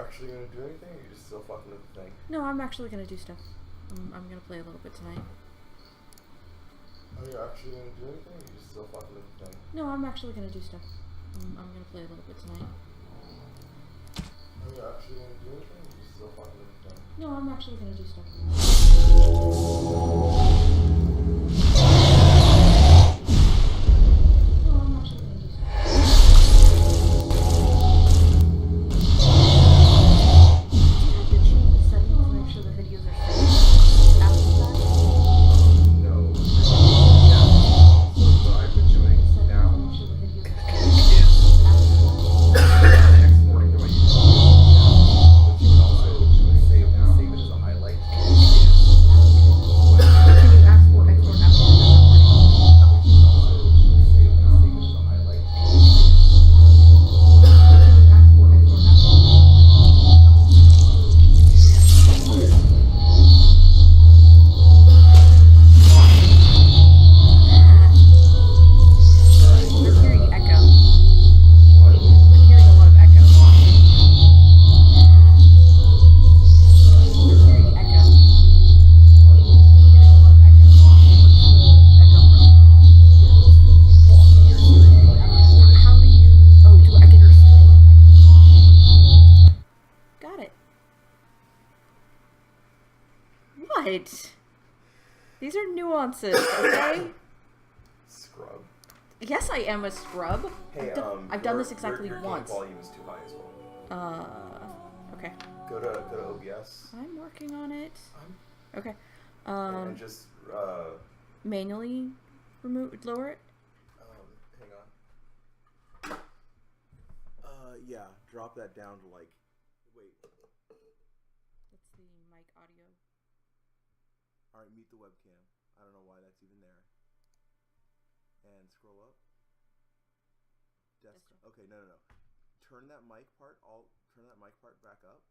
actually gonna do anything, or you just still fucking with the thing? No, I'm actually gonna do stuff. I'm gonna play a little bit tonight. Oh, you're actually gonna do anything, or you just still fucking with the thing? No, I'm actually gonna do stuff. I'm gonna play a little bit tonight. Oh, you're actually gonna do anything, or you just still fucking with the thing? No, I'm actually gonna do stuff. What? These are nuances, okay? Scrub. Yes, I am a scrub. Hey, I've done this exactly your once. Game volume is too high as well. Okay. Go to OBS. I'm working on it. Okay. And just manually lower it. Hang on. Yeah, drop that down to like. Wait. That's the mic audio. All right, mute the webcam. I don't know why that's even there. And scroll up. Desktop. Okay, no. Turn that mic part back up.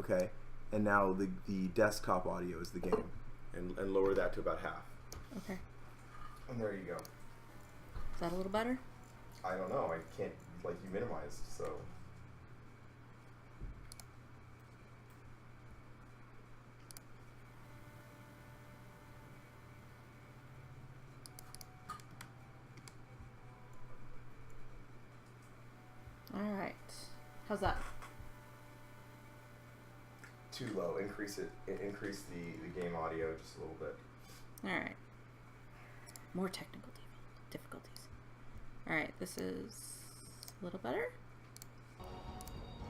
Okay, and now the desktop audio is the game, and lower that to about half. Okay. And there you go. Is that a little better? I don't know. I can't you minimized, so. All right. How's that? Too low. Increase it. Increase the game audio just a little bit. All right. More technical difficulties. All right. This is a little better.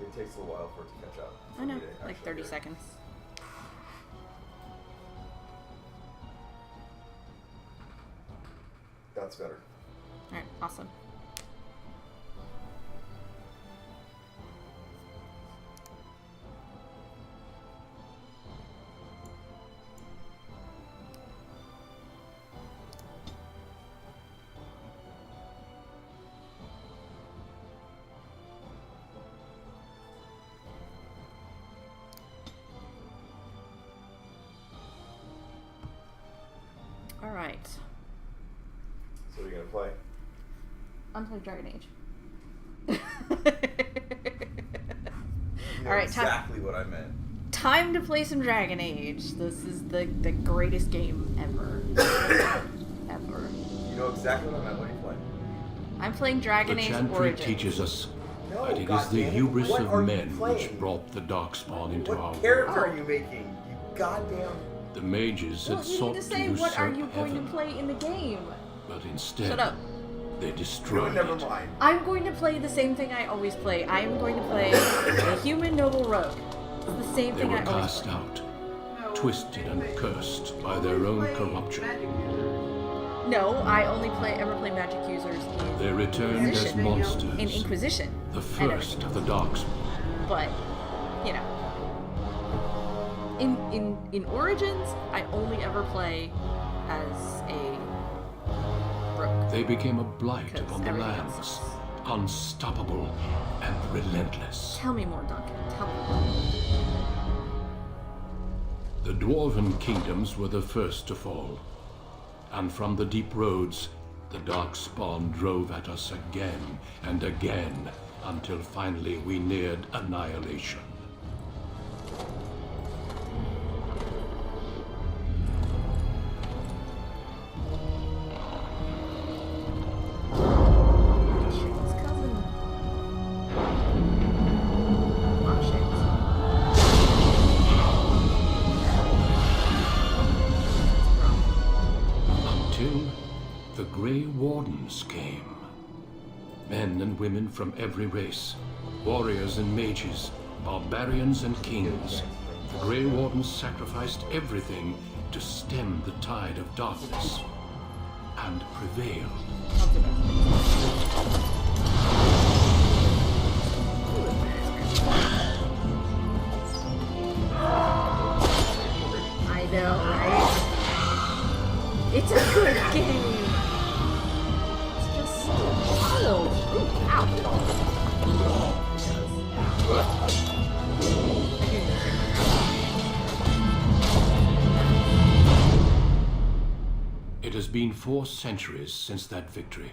It takes a while for it to catch up. I know, like 30 seconds. That's better. All right. Awesome. All right. So you're gonna play? I'm playing Dragon Age. You know All right, exactly what I meant. Time to play some Dragon Age. This is the greatest game ever. Ever. You know exactly what I meant. What are you playing? I'm playing Dragon Age Chantry Origins. teaches us No, that it is the goddammit. hubris What of are you men which playing? brought the Darkspawn into our What character world. are you making? You goddamn. The mages Well, had you need sought to to say usurp what are you going heaven, to play in the game. but instead Shut up. they No, destroyed never it. mind. I'm going to play the same thing I always play. I am going to play a human noble rogue. It's the same They thing were I always cast play. out, twisted and cursed by their own corruption. No, I only ever play magic users in They returned as Inquisition. monsters, In Inquisition. the and first everything of the else. Darkspawn. But, you know. In Origins, I only ever play as a rogue. They became a blight Because upon the everything lands, else. unstoppable and relentless. Tell me more, Duncan. Tell me more. The dwarven kingdoms were the first to fall, and from the deep roads, the Darkspawn drove at us again and again until finally we neared annihilation. Shane's cousin. Wow, Shane's. Until the Grey Wardens came. Men and women from every race, warriors and mages, barbarians and kings. The Grey Wardens sacrificed everything to stem the tide of darkness, and prevailed. I'll do that. I know, right? It's a good game. It's just so wild. Ooh, ow. It has been 4 centuries since that victory,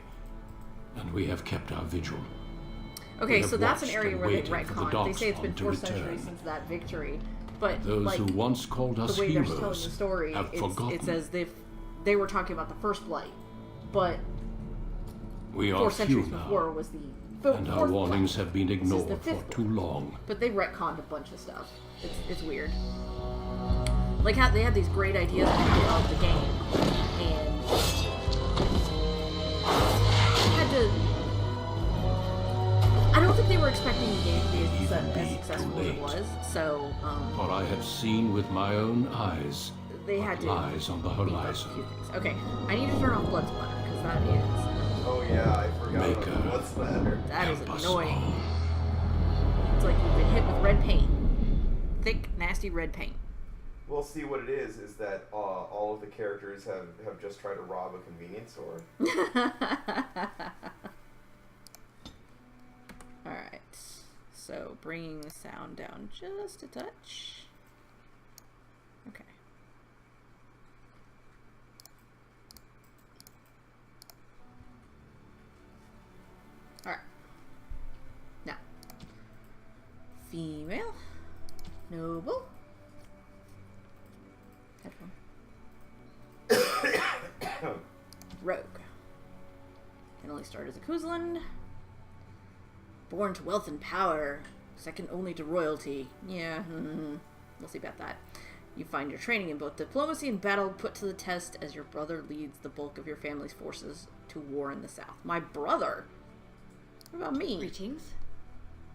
and we have kept our vigil. Okay, have so that's an watched area and where they waited for the retcon. They say it's been Darkspawn to 4 centuries return. since that victory, but Those like who once called us the way they're telling heroes the story, have forgotten. it's as if they were talking about the first blight, but We 4 are few centuries now, before was the and our fourth warnings blight. have been This is the ignored for fifth too long. But they retconned a bunch of stuff. It's weird. Like how they had these great ideas of the game, and had to. I don't think they were expecting the game to be as successful as it was. So For I have seen with my own eyes they had to. lies on the beef up a horizon. few things. Okay, I need to turn off blood splatter because that is Oh yeah, I forgot Maker. about what's better. that is Help us annoying. all. It's like you've been hit with red paint, thick, nasty red paint. We'll see what it is that all of the characters have just tried to rob a convenience store. Alright, so bringing the sound down just a touch. Okay. Alright. Now, female, noble, headphone, rogue. Can only start as a Kuzlin. Born to wealth and power, second only to royalty. Yeah, we'll see about that. You find your training in both diplomacy and battle put to the test as your brother leads the bulk of your family's forces to war in the south. My brother? What about me? Greetings.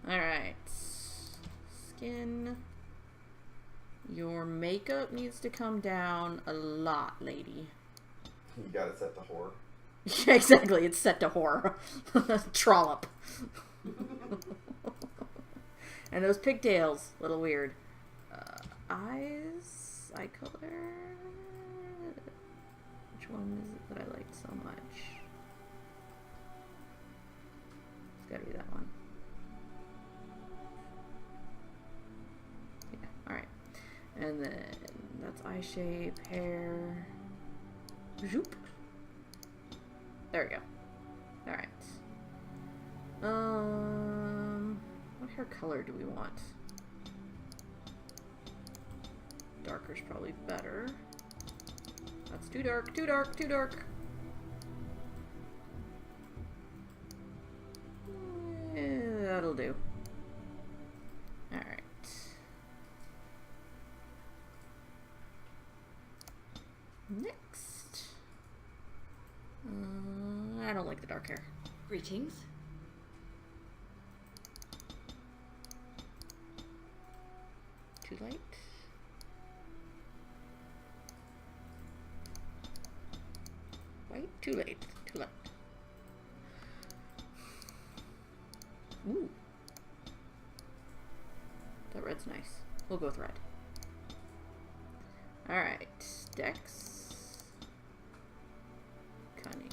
Alright. Skin. Your makeup needs to come down a lot, lady. You got it set to horror. Yeah, exactly. It's set to horror. Trollop. And those pigtails, a little weird. Eyes, eye color. Which one is it that I liked so much? It's gotta be that one. Yeah, alright. And then that's eye shape, hair. Zoop. There we go. Alright. What hair color do we want? Darker's probably better. That's too dark, too dark, too dark. That'll do. Alright. Next. I don't like the dark hair. Greetings. Too light. White? Too late. Too light. Ooh. That red's nice. We'll go with red. Alright. Dex. Cunning.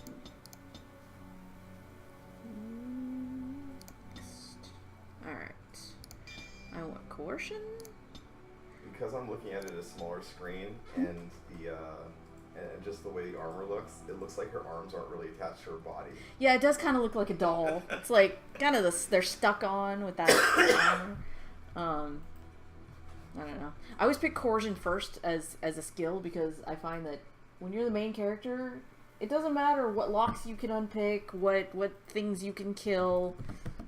Next. Alright. I want coercion. Because I'm looking at it at a smaller screen and and just the way the armor looks, it looks like her arms aren't really attached to her body. Yeah, it does kind of look like a doll. It's like kind of they're stuck on with that armor. I don't know. I always pick coercion first as a skill because I find that when you're the main character, it doesn't matter what locks you can unpick, what things you can kill.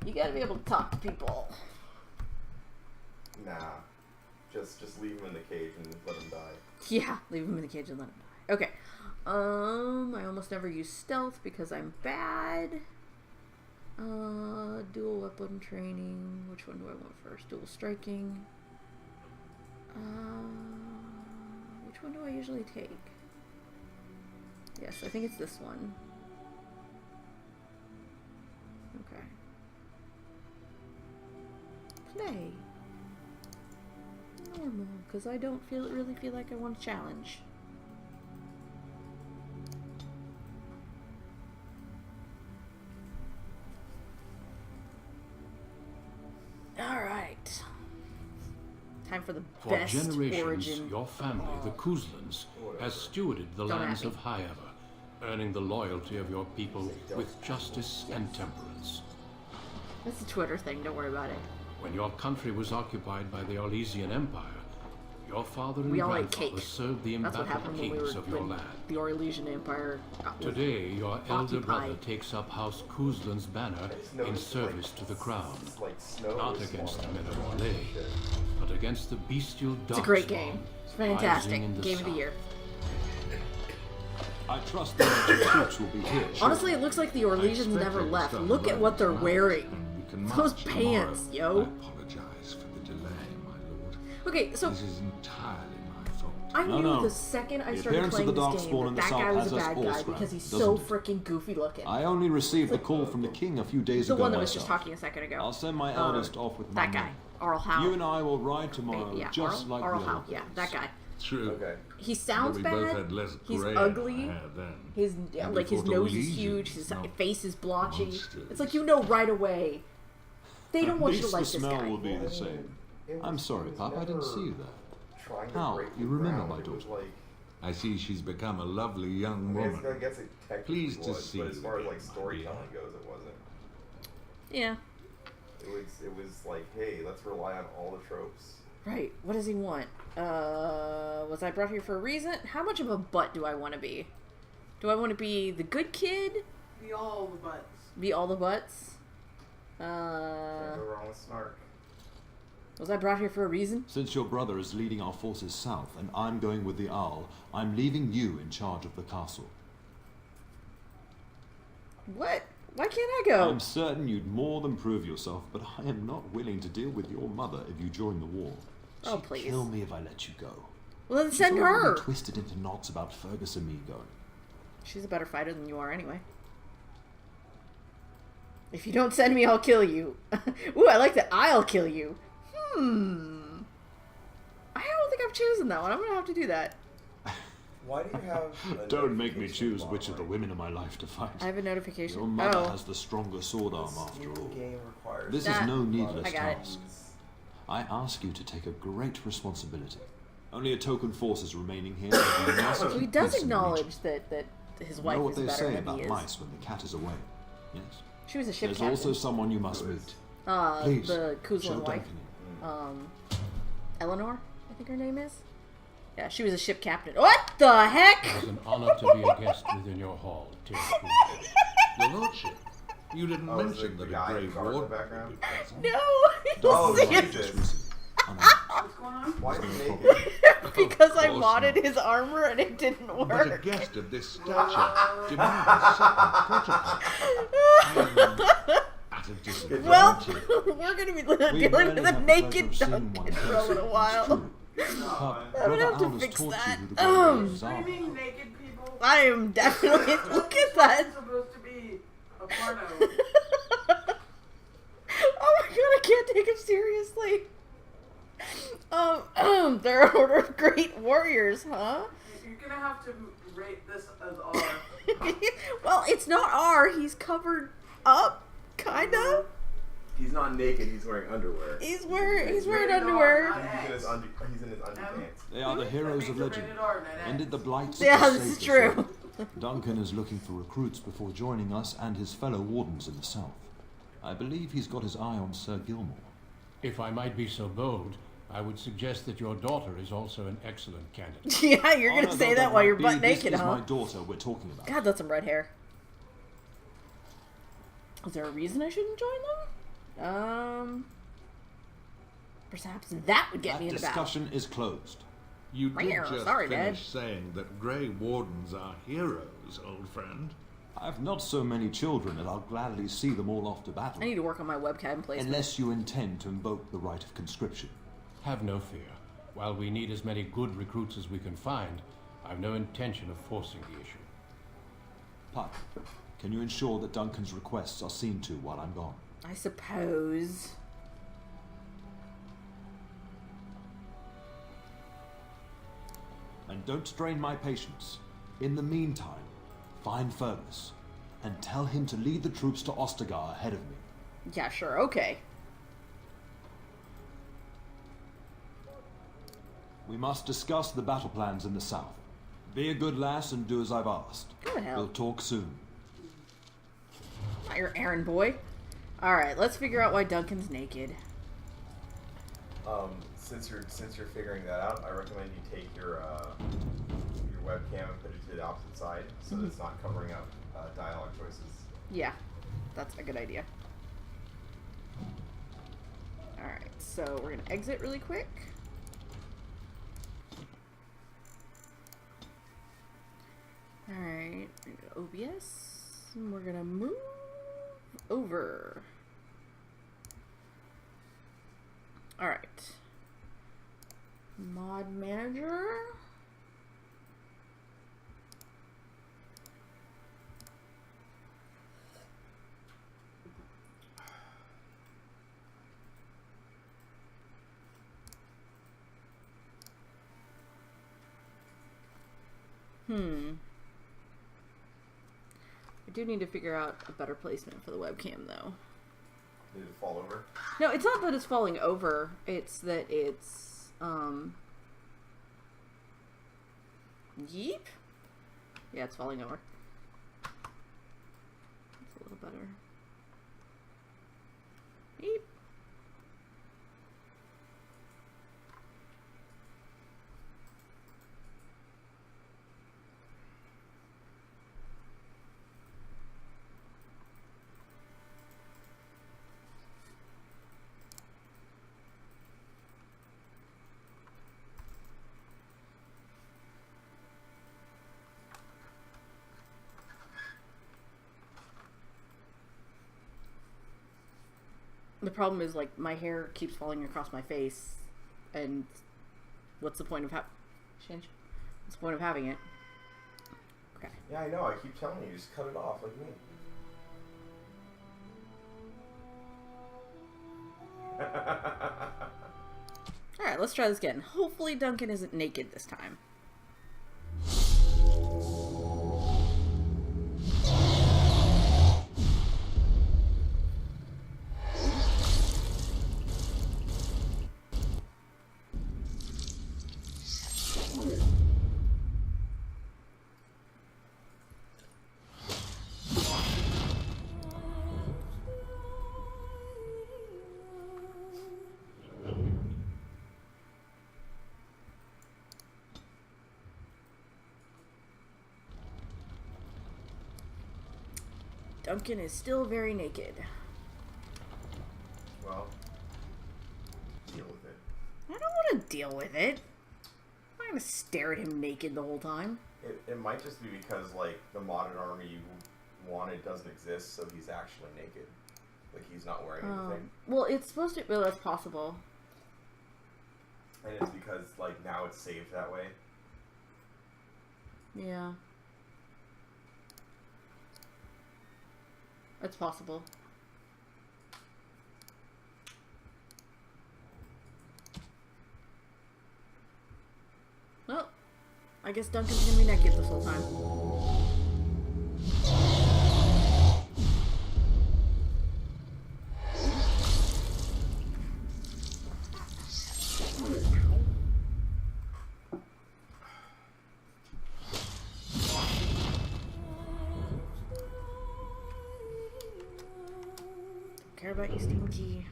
You gotta be able to talk to people. Nah. Just leave him in the cage and let him die. Yeah, leave him in the cage and let him die. Okay. I almost never use stealth because I'm bad. Dual weapon training. Which one do I want first? Dual striking. Which one do I usually take? Yes, I think it's this one. Okay. Play. Normal, because I don't really feel like I want a challenge. Alright. Time for the For best generations, origin. your family, the Kuzlans, has stewarded the Don't lands at me. of Highever, earning the loyalty of your people with justice and temperance. That's a Twitter thing, don't worry about it. When your country was occupied by the Orlesian Empire, your father and We all ate grandfather cake. served the That's what embattled happened when we kings were of your when land. the Orlesian Empire got Today, your elder brother occupied. takes up House Kuzlan's banner in noticed, service to the crown, Like snow not is against the small men enough of to Orlais, shit. but against the bestial darkspawn. It's a great game. It's fantastic. rising in the Game of the south. year. I trust the Legion troops will be here. Honestly, it looks like the Orlesians never left. Look at what they're wearing. Those pants, yo. I apologize for the delay, my lord. Okay, so This is entirely my fault. I knew No. the second I The started appearance of playing the this Darkspawn game in that the that guy south was a has us bad all guy scrambled, because he's so doesn't it? freaking goofy looking. I only received the call from the king a few days The ago one that was myself. just talking a second ago. I'll send my eldest off with my That guy. men. Arl Howe. You and I will ride tomorrow, Yeah, just Arl, like Arl the Howe. old Yeah, days. that guy. True. Okay. He sounds But we both bad. had less He's gray ugly. in our hair then. His And like we his fought nose is Orlesians, huge. His not face is blotchy. monsters. It's like you know right away. They don't At want you least to like the this smell guy. will be the same. It I'm was- sorry, it was Pop, I didn't never see you there. trying to How? break You the remember ground. my It was daughter? like, I see she's become a lovely young I woman. guess it technically Pleased to was, see but as you far as again, like my storytelling goes, it wasn't. Yeah. It was like, hey, let's rely on all the tropes. Right. What does he want? Was I brought here for a reason? How much of a butt do I want to be? Do I want to be the good kid? Be all the butts. Be all the butts? Can't go wrong with Snark. Was I brought here for a reason? Since your brother is leading our forces south and I'm going with the Owl, I'm leaving you in charge of the castle. What? Why can't I go? I'm certain you'd more than prove yourself, but I am not willing to deal with your mother if you join the war. Oh, She'd please. kill me if I let you go. Well, then She's send already her. twisted into knots about Fergus and me going. She's a better fighter than you are anyway. If you don't send me, I'll kill you. Ooh, I like that. I'll kill you. I don't think I've chosen that one. I'm gonna have to do that. Why do you have? a Don't make me notification choose bar which of the on? women in my life to fight. I have a notification. Your mother Oh, has the stronger sword arm after This all. game requires This That- is no needless I got it. task. I ask you to take a great responsibility. Only a token force is remaining here. But you must so he keep does peace in the acknowledge region. that his You wife know what is they better say than about he is. mice when the cat is away. Yes. She was a ship There's captain. also someone you must meet. Please, The show Kuzlan wife. Duncan. Eleanor, I think her name is. Yeah, she was a ship captain. What the heck? It is an honor to be a guest within your hall, dear Queen. Your lordship, you didn't Oh, is mention it that the a guy grey in the ward background? would be present. No, Oh, you'll see it. Jesus. Oh, no. What's going on? Why is he naked? Because I Of course modded not. his armor and it didn't But a work. guest of this stature demands certain protocol. I am at a disadvantage. Well, we're gonna be We dealing rarely with a have the pleasure naked of seeing Duncan one for a little It's while. true. But I'm gonna Brother have to Owl has fix taught that. you who the great ways are. Screaming naked people. I am definitely. Look at that. It's supposed to be a porno. Oh my god, I can't take him seriously. They're an order of great warriors, huh? You're gonna have to rate this as R. Well, it's not R. He's covered up, kinda. He's not naked. He's wearing underwear. He's wearing Rated R, underwear. not He's in his X. He's in his underpants. They are the heroes of legend. Rated R, not Ended the X. blights. Yeah, that this saved is us true. all. Duncan is looking for recruits before joining us and his fellow wardens in the south. I believe he's got his eye on Sir Gilmore. If I might be so bold, I would suggest that your daughter is also an excellent candidate. Yeah, you're Oh, gonna no, say no, that while might you're be. butt This naked, is huh? my daughter we're talking about. God, that's some red hair. Is there a reason I shouldn't join them? Perhaps that would get That me in a battle. discussion is closed. You did Meow, just sorry, finish Dad. saying that Grey Wardens are heroes, old friend. I've not so many children that I'll gladly see them all off to battle. I need to work on my webcam placement. Unless you intend to invoke the right of conscription. Have no fear. While we need as many good recruits as we can find, I've no intention of forcing the issue. Puck, can you ensure that Duncan's requests are seen to while I'm gone? I suppose. And don't strain my patience. In the meantime, find Fergus and tell him to lead the troops to Ostagar ahead of me. Yeah, sure, okay. We must discuss the battle plans in the south. Be a good lass and do as I've asked. Go to hell. We'll talk soon. Not your errand boy. Alright, let's figure out why Duncan's naked. Since you're figuring that out, I recommend you take your webcam and put it to the opposite side so that it's not covering up dialogue choices. Yeah, that's a good idea. Alright, so we're gonna exit really quick. Alright, we're gonna go OBS, and we're gonna move over. Alright. Mod manager. I do need to figure out a better placement for the webcam, though. Did it fall over? No, it's not that it's falling over. It's that it's, Yeep? Yeah, it's falling over. It's a little better. Yeep. The problem is, like, my hair keeps falling across my face, and what's the point of What's the point of having it? Okay. Yeah, I know. I keep telling you, just cut it off like me. Alright, let's try this again. Hopefully Duncan isn't naked this time. Duncan is still very naked. Well, deal with it. I don't want to deal with it. I'm not gonna stare at him naked the whole time. It might just be because, like, the modded armor you wanted doesn't exist, so he's actually naked. Like, he's not wearing anything. Well, it's supposed to. Well, that's possible. And it's because, like, now it's saved that way. Yeah. It's possible. Well, I guess Duncan's gonna be naked this whole time. Stinky.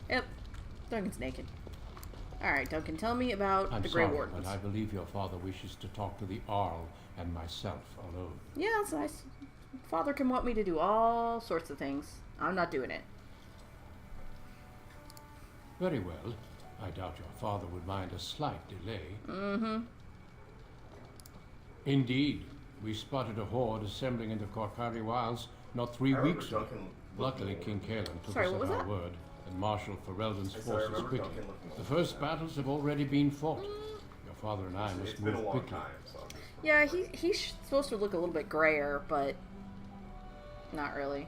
Yep. Duncan's naked. Alright, Duncan, tell me about I'm the Grey sorry, Wardens. but I believe your father wishes to talk to the Arl and myself alone. Yeah, that's nice. Father can want me to do all sorts of things. I'm not doing it. Very well. I doubt your father would mind a slight delay. Mm-hmm. Indeed. We spotted a horde assembling in the Korkari Wilds not 3 I remember weeks ago. Duncan Luckily, looking- King Kaelan took Sorry, us what at was our that? word and marshaled Ferelden's I said I forces remember quickly. Duncan looking The first battles have already been fought. Your father and I must It's been move a long quickly. time, so. Yeah, he's supposed to look a little bit grayer, but not really.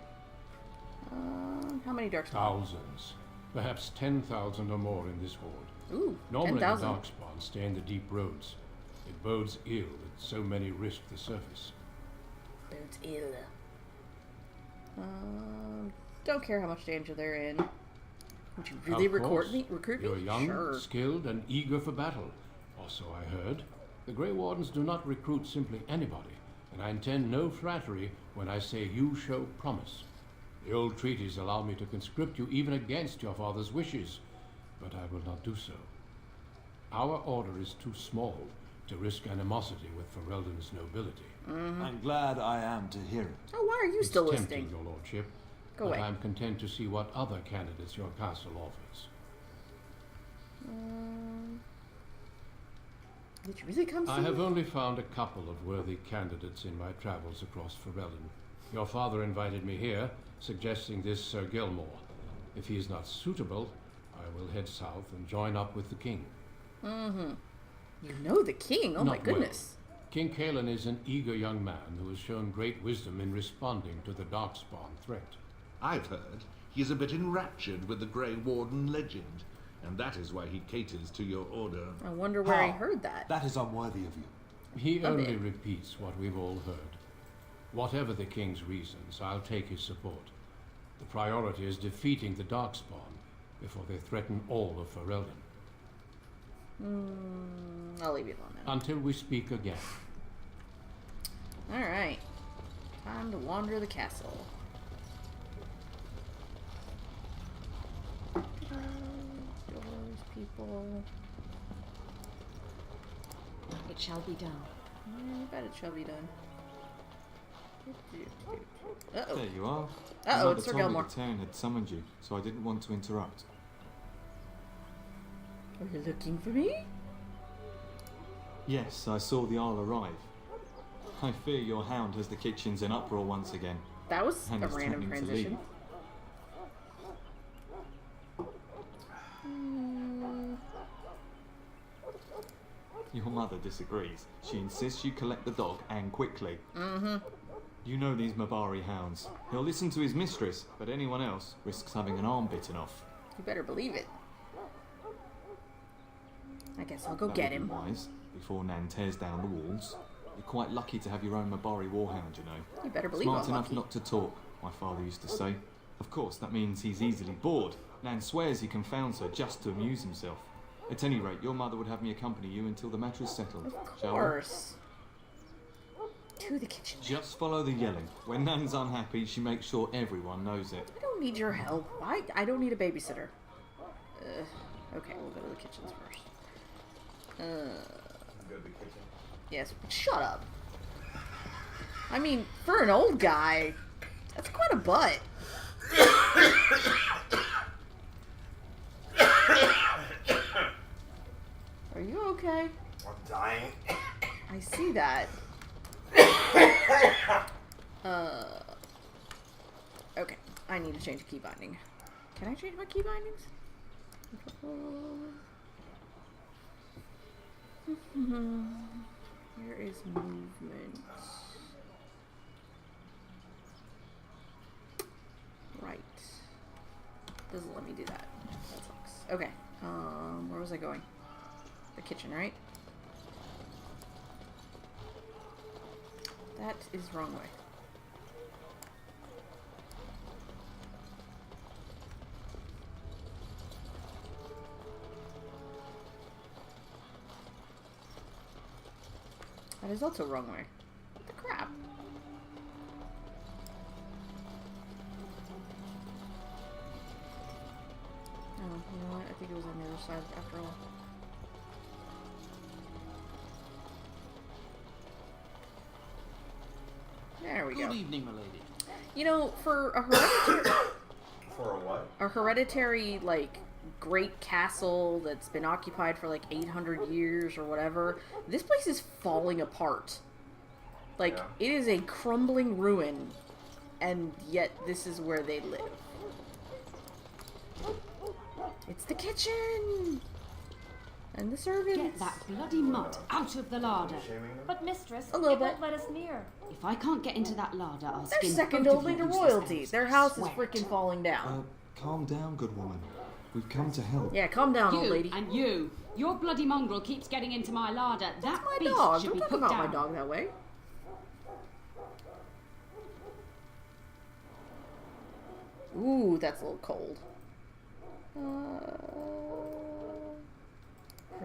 How many Darkspawn? Thousands. Perhaps 10,000 or more in this horde. Ooh, Normally, the 10,000. Darkspawn stay in the deep roads. It bodes ill that so many risk the surface. Bodes ill. Don't care how much danger they're in. Would you really Of course. recruit me? You're young, Sure. skilled, and eager for battle. Also, I heard, the Grey Wardens do not recruit simply anybody, and I intend no flattery when I say you show promise. The old treaties allow me to conscript you even against your father's wishes, but I will not do so. Our order is too small to risk animosity with Ferelden's nobility. I'm glad I am to hear it. Oh, why are you It's still tempting, listening? your lordship, Go but away. I'm content to see what other candidates your castle offers. Did you really come see I have me? only found a couple of worthy candidates in my travels across Ferelden. Your father invited me here, suggesting this Sir Gilmore. If he is not suitable, I will head south and join up with the king. You know the king. Oh my Not well. goodness. King Kaelan is an eager young man who has shown great wisdom in responding to the Darkspawn threat. I've heard he is a bit enraptured with the Grey Warden legend, and that is why he caters to your order. I wonder where he How? heard that. That is unworthy of you. He A only bit. repeats what we've all heard. Whatever the king's reasons, I'll take his support. The priority is defeating the Darkspawn before they threaten all of Ferelden. I'll leave you alone now. Until we speak again. Alright. Time to wander the castle. Doors, people. It shall be done. I bet it shall be done. Uh-oh. There you are. Uh-oh, Another it's Sir told me Gilmore. the town had summoned you, so I didn't want to interrupt. Are you looking for me? Yes, I saw the Isle arrive. I fear your hound has the kitchens in uproar once again. That was And a is random threatening to transition. Your mother disagrees. She insists you collect the dog, and quickly. You know these Mabari hounds. He'll listen to his mistress, but anyone else risks having an arm bitten off. You better believe it. I guess I'll go That get would be him. wise, before Nan tears down the walls. You're quite lucky to have your own Mabari warhound, you know. You better believe Smart I'm enough lucky. not to talk, my father used to say. Of course, that means he's easily bored. Nan swears he confounds her just to amuse himself. At any rate, your mother would have me accompany you until the matter is settled. Of Shall we? course. To the kitchen. Just follow the yelling. When Nan's unhappy, she makes sure everyone knows it. I don't need your help. I don't need a babysitter. Okay, we'll go to the kitchens first. Go to the kitchen. Yes, shut up. I mean, for an old guy, that's quite a butt. Are you okay? I'm dying. I see that. Okay, I need to change the key binding. Can I change my key bindings? Where is movement? Right. Doesn't let me do that. That sucks. Okay. Where was I going? The kitchen, right? That is wrong way. is also wrong way. What the crap? Oh, you know what? I think it was on the other side after all. There we go. Good evening, my lady. You know, for a hereditary, For a what? a hereditary, like, great castle that's been occupied for, like, 800 years or whatever, this place is falling apart. Like, Yeah. it is a crumbling ruin, and yet this is where they live. It's the kitchen! And the servants. Get that bloody mutt out of the larder. Shaming them? But mistress, A little it won't bit. let us near. If I can't get into that larder, I'll They're skin second both of only you to useless royalty. elves. Their house is Swear it. freaking falling down. Calm down, good woman. We've come to help. Yeah, calm down, old You lady. and you. Your bloody mongrel keeps getting into my larder. That's That my beast dog. should Don't be talk put about down. my dog that way. Ooh, that's a little cold.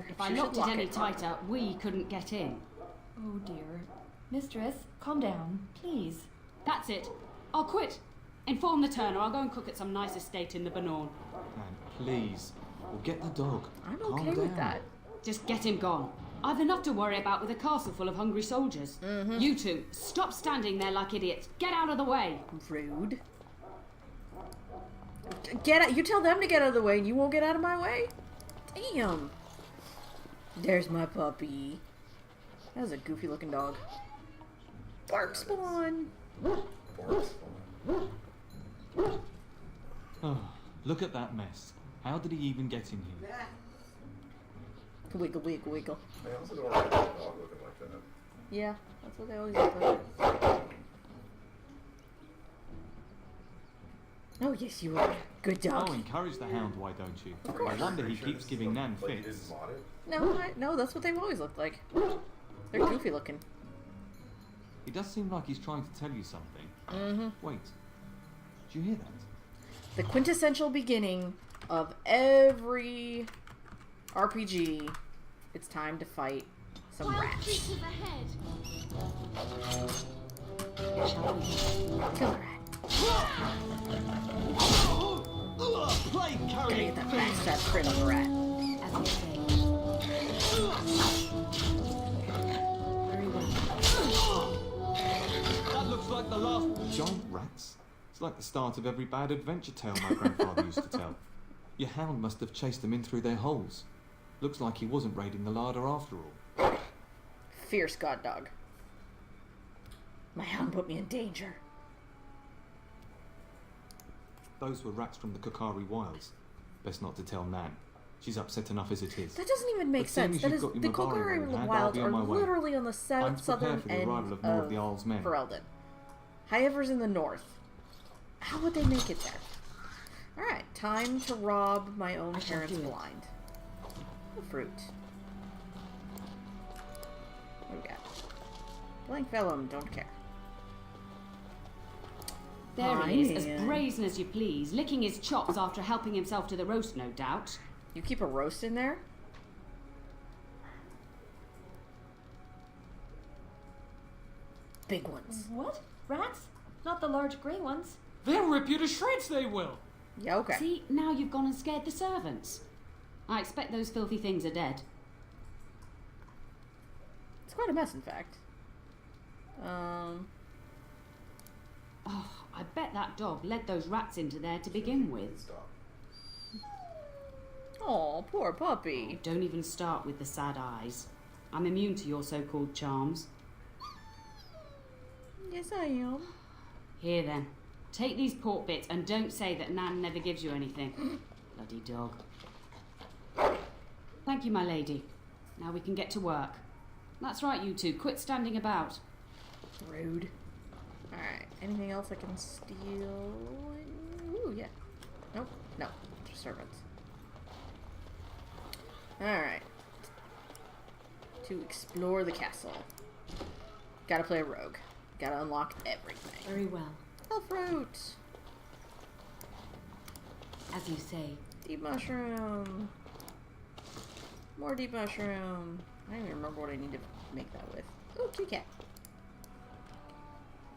If I locked it any tighter, we couldn't get in. Oh dear. Mistress, calm down, please. That's it. I'll quit. Inform the turner. I'll go and cook at some nice estate in the Banorn. Man, please. We'll get the dog. I'm Calm okay with down. that. Just get him gone. I've enough to worry about with a castle full of hungry soldiers. You two, stop standing there like idiots. Get out of the way. Rude. Get out. You tell them to get out of the way and you won't get out of my way? Damn. There's my puppy. That was a goofy looking dog. Bark spawn. Boris? Oh, look at that mess. How did he even get in here? Wiggle, wiggle, wiggle. I also don't want a dog looking like that. Yeah, that's what they always look like. Oh, yes, you are. Good dog. Oh, encourage the hound, why don't you? course. I wonder he Pretty sure keeps this is giving Nan like fits. his modded. No, that's what they've always looked like. They're goofy looking. It does seem like he's trying to tell you something. Mm-hmm. Wait. Did you hear that? The quintessential beginning of every RPG. It's time to fight some rats. Shall we? Kill the rat. Plague Gotta get that backstab crit on the rat. As you say. Very well. That looks like the last. Giant rats? It's like the start of every bad adventure tale my grandfather used to tell. Your hound must have chased them in through their holes. Looks like he wasn't raiding the larder after all. Fierce god dog. My hound put me in danger. Those were rats from the Kokari Wilds. Best not to tell Nan. She's upset enough as it is. That doesn't even make But seeing sense. as That you've is got your the Mabari Kokari in hand, I'll Wilds be are on my way. literally on the I'm prepared southern for the end arrival of more of the Isle's men. Ferelden. Hyever's in the north. How would they make it there? Alright, time to rob my own I shall parents do it. blind. A fruit. What do we got? Blank vellum, don't care. There he is, Fine. as brazen as you please, licking his chops after helping himself to the roast, no doubt. You keep a roast in there? Big ones. What? Rats? Not the large grey ones. They'll rip you to shreds, they will. Yeah, okay. See, now you've gone and scared the servants. I expect those filthy things are dead. It's quite a mess, in fact. Oh, I bet that dog led those rats into there to begin with. Stop. Oh, poor puppy. Don't even start with the sad eyes. I'm immune to your so-called charms. Yes, I am. Here then, take these pork bits and don't say that Nan never gives you anything. Bloody dog. Thank you, my lady. Now we can get to work. That's right, you two. Quit standing about. Rude. Alright, anything else I can steal? Ooh, yeah. Nope, no. Just servants. Alright. To explore the castle. Gotta play a rogue. Gotta unlock everything. Very well. Oh, fruit! As you say. Deep mushroom! More deep mushroom! I don't even remember what I need to make that with. Oh, kitty cat.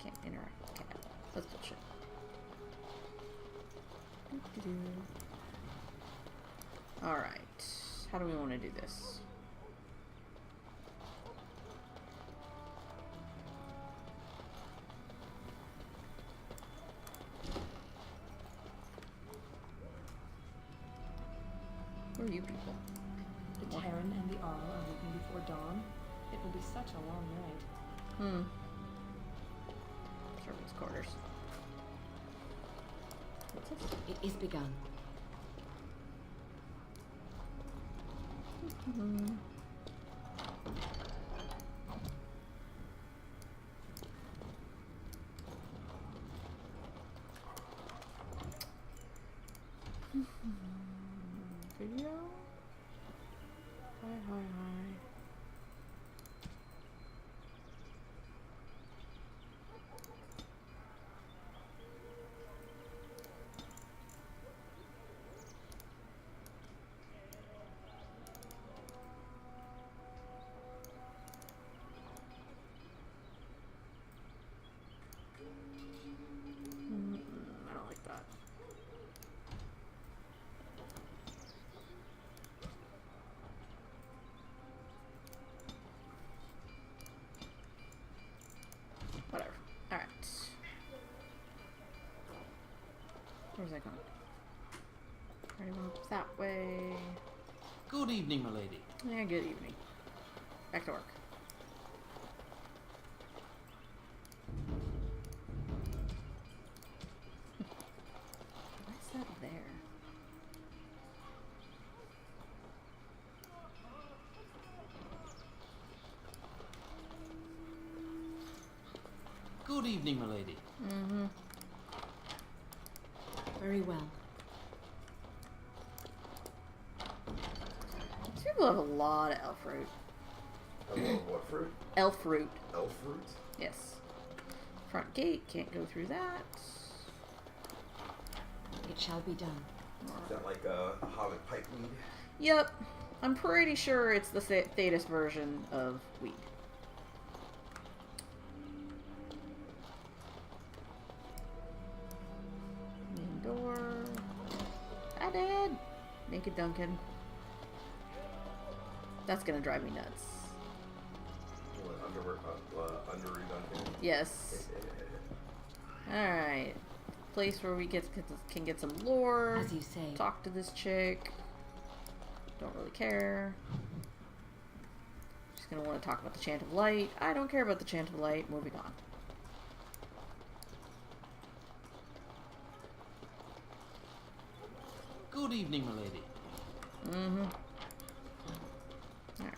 Can't interact with cat. That's bullshit. Alright. How do we want to do this? Who are you people? The Terran and the Arl are leaving before dawn. It will be such a long night. Servants' quarters. What's this? It is begun. Video? Hi, hi, hi. I don't like that. Whatever. Alright. Where's that going? Already went that way. Good evening, milady. Yeah, good evening. Back to work. What's that there? Good evening, milady. Very well. These people have a lot of elf fruit. What fruit? Elf fruit. Elf fruit? Yes. Front gate, can't go through that. It shall be done. Is that like a hobbit pipeweed? Yep. I'm pretty sure it's the Thetis version of weed. Main door. Hi, Dad. Naked Duncan. That's gonna drive me nuts. Underwood Duncan? Yes. Alright. Place where we can get some lore. As you say. Talk to this chick. Don't really care. She's gonna want to talk about the Chant of Light. I don't care about the Chant of Light. Moving on. Good evening, milady. Alright.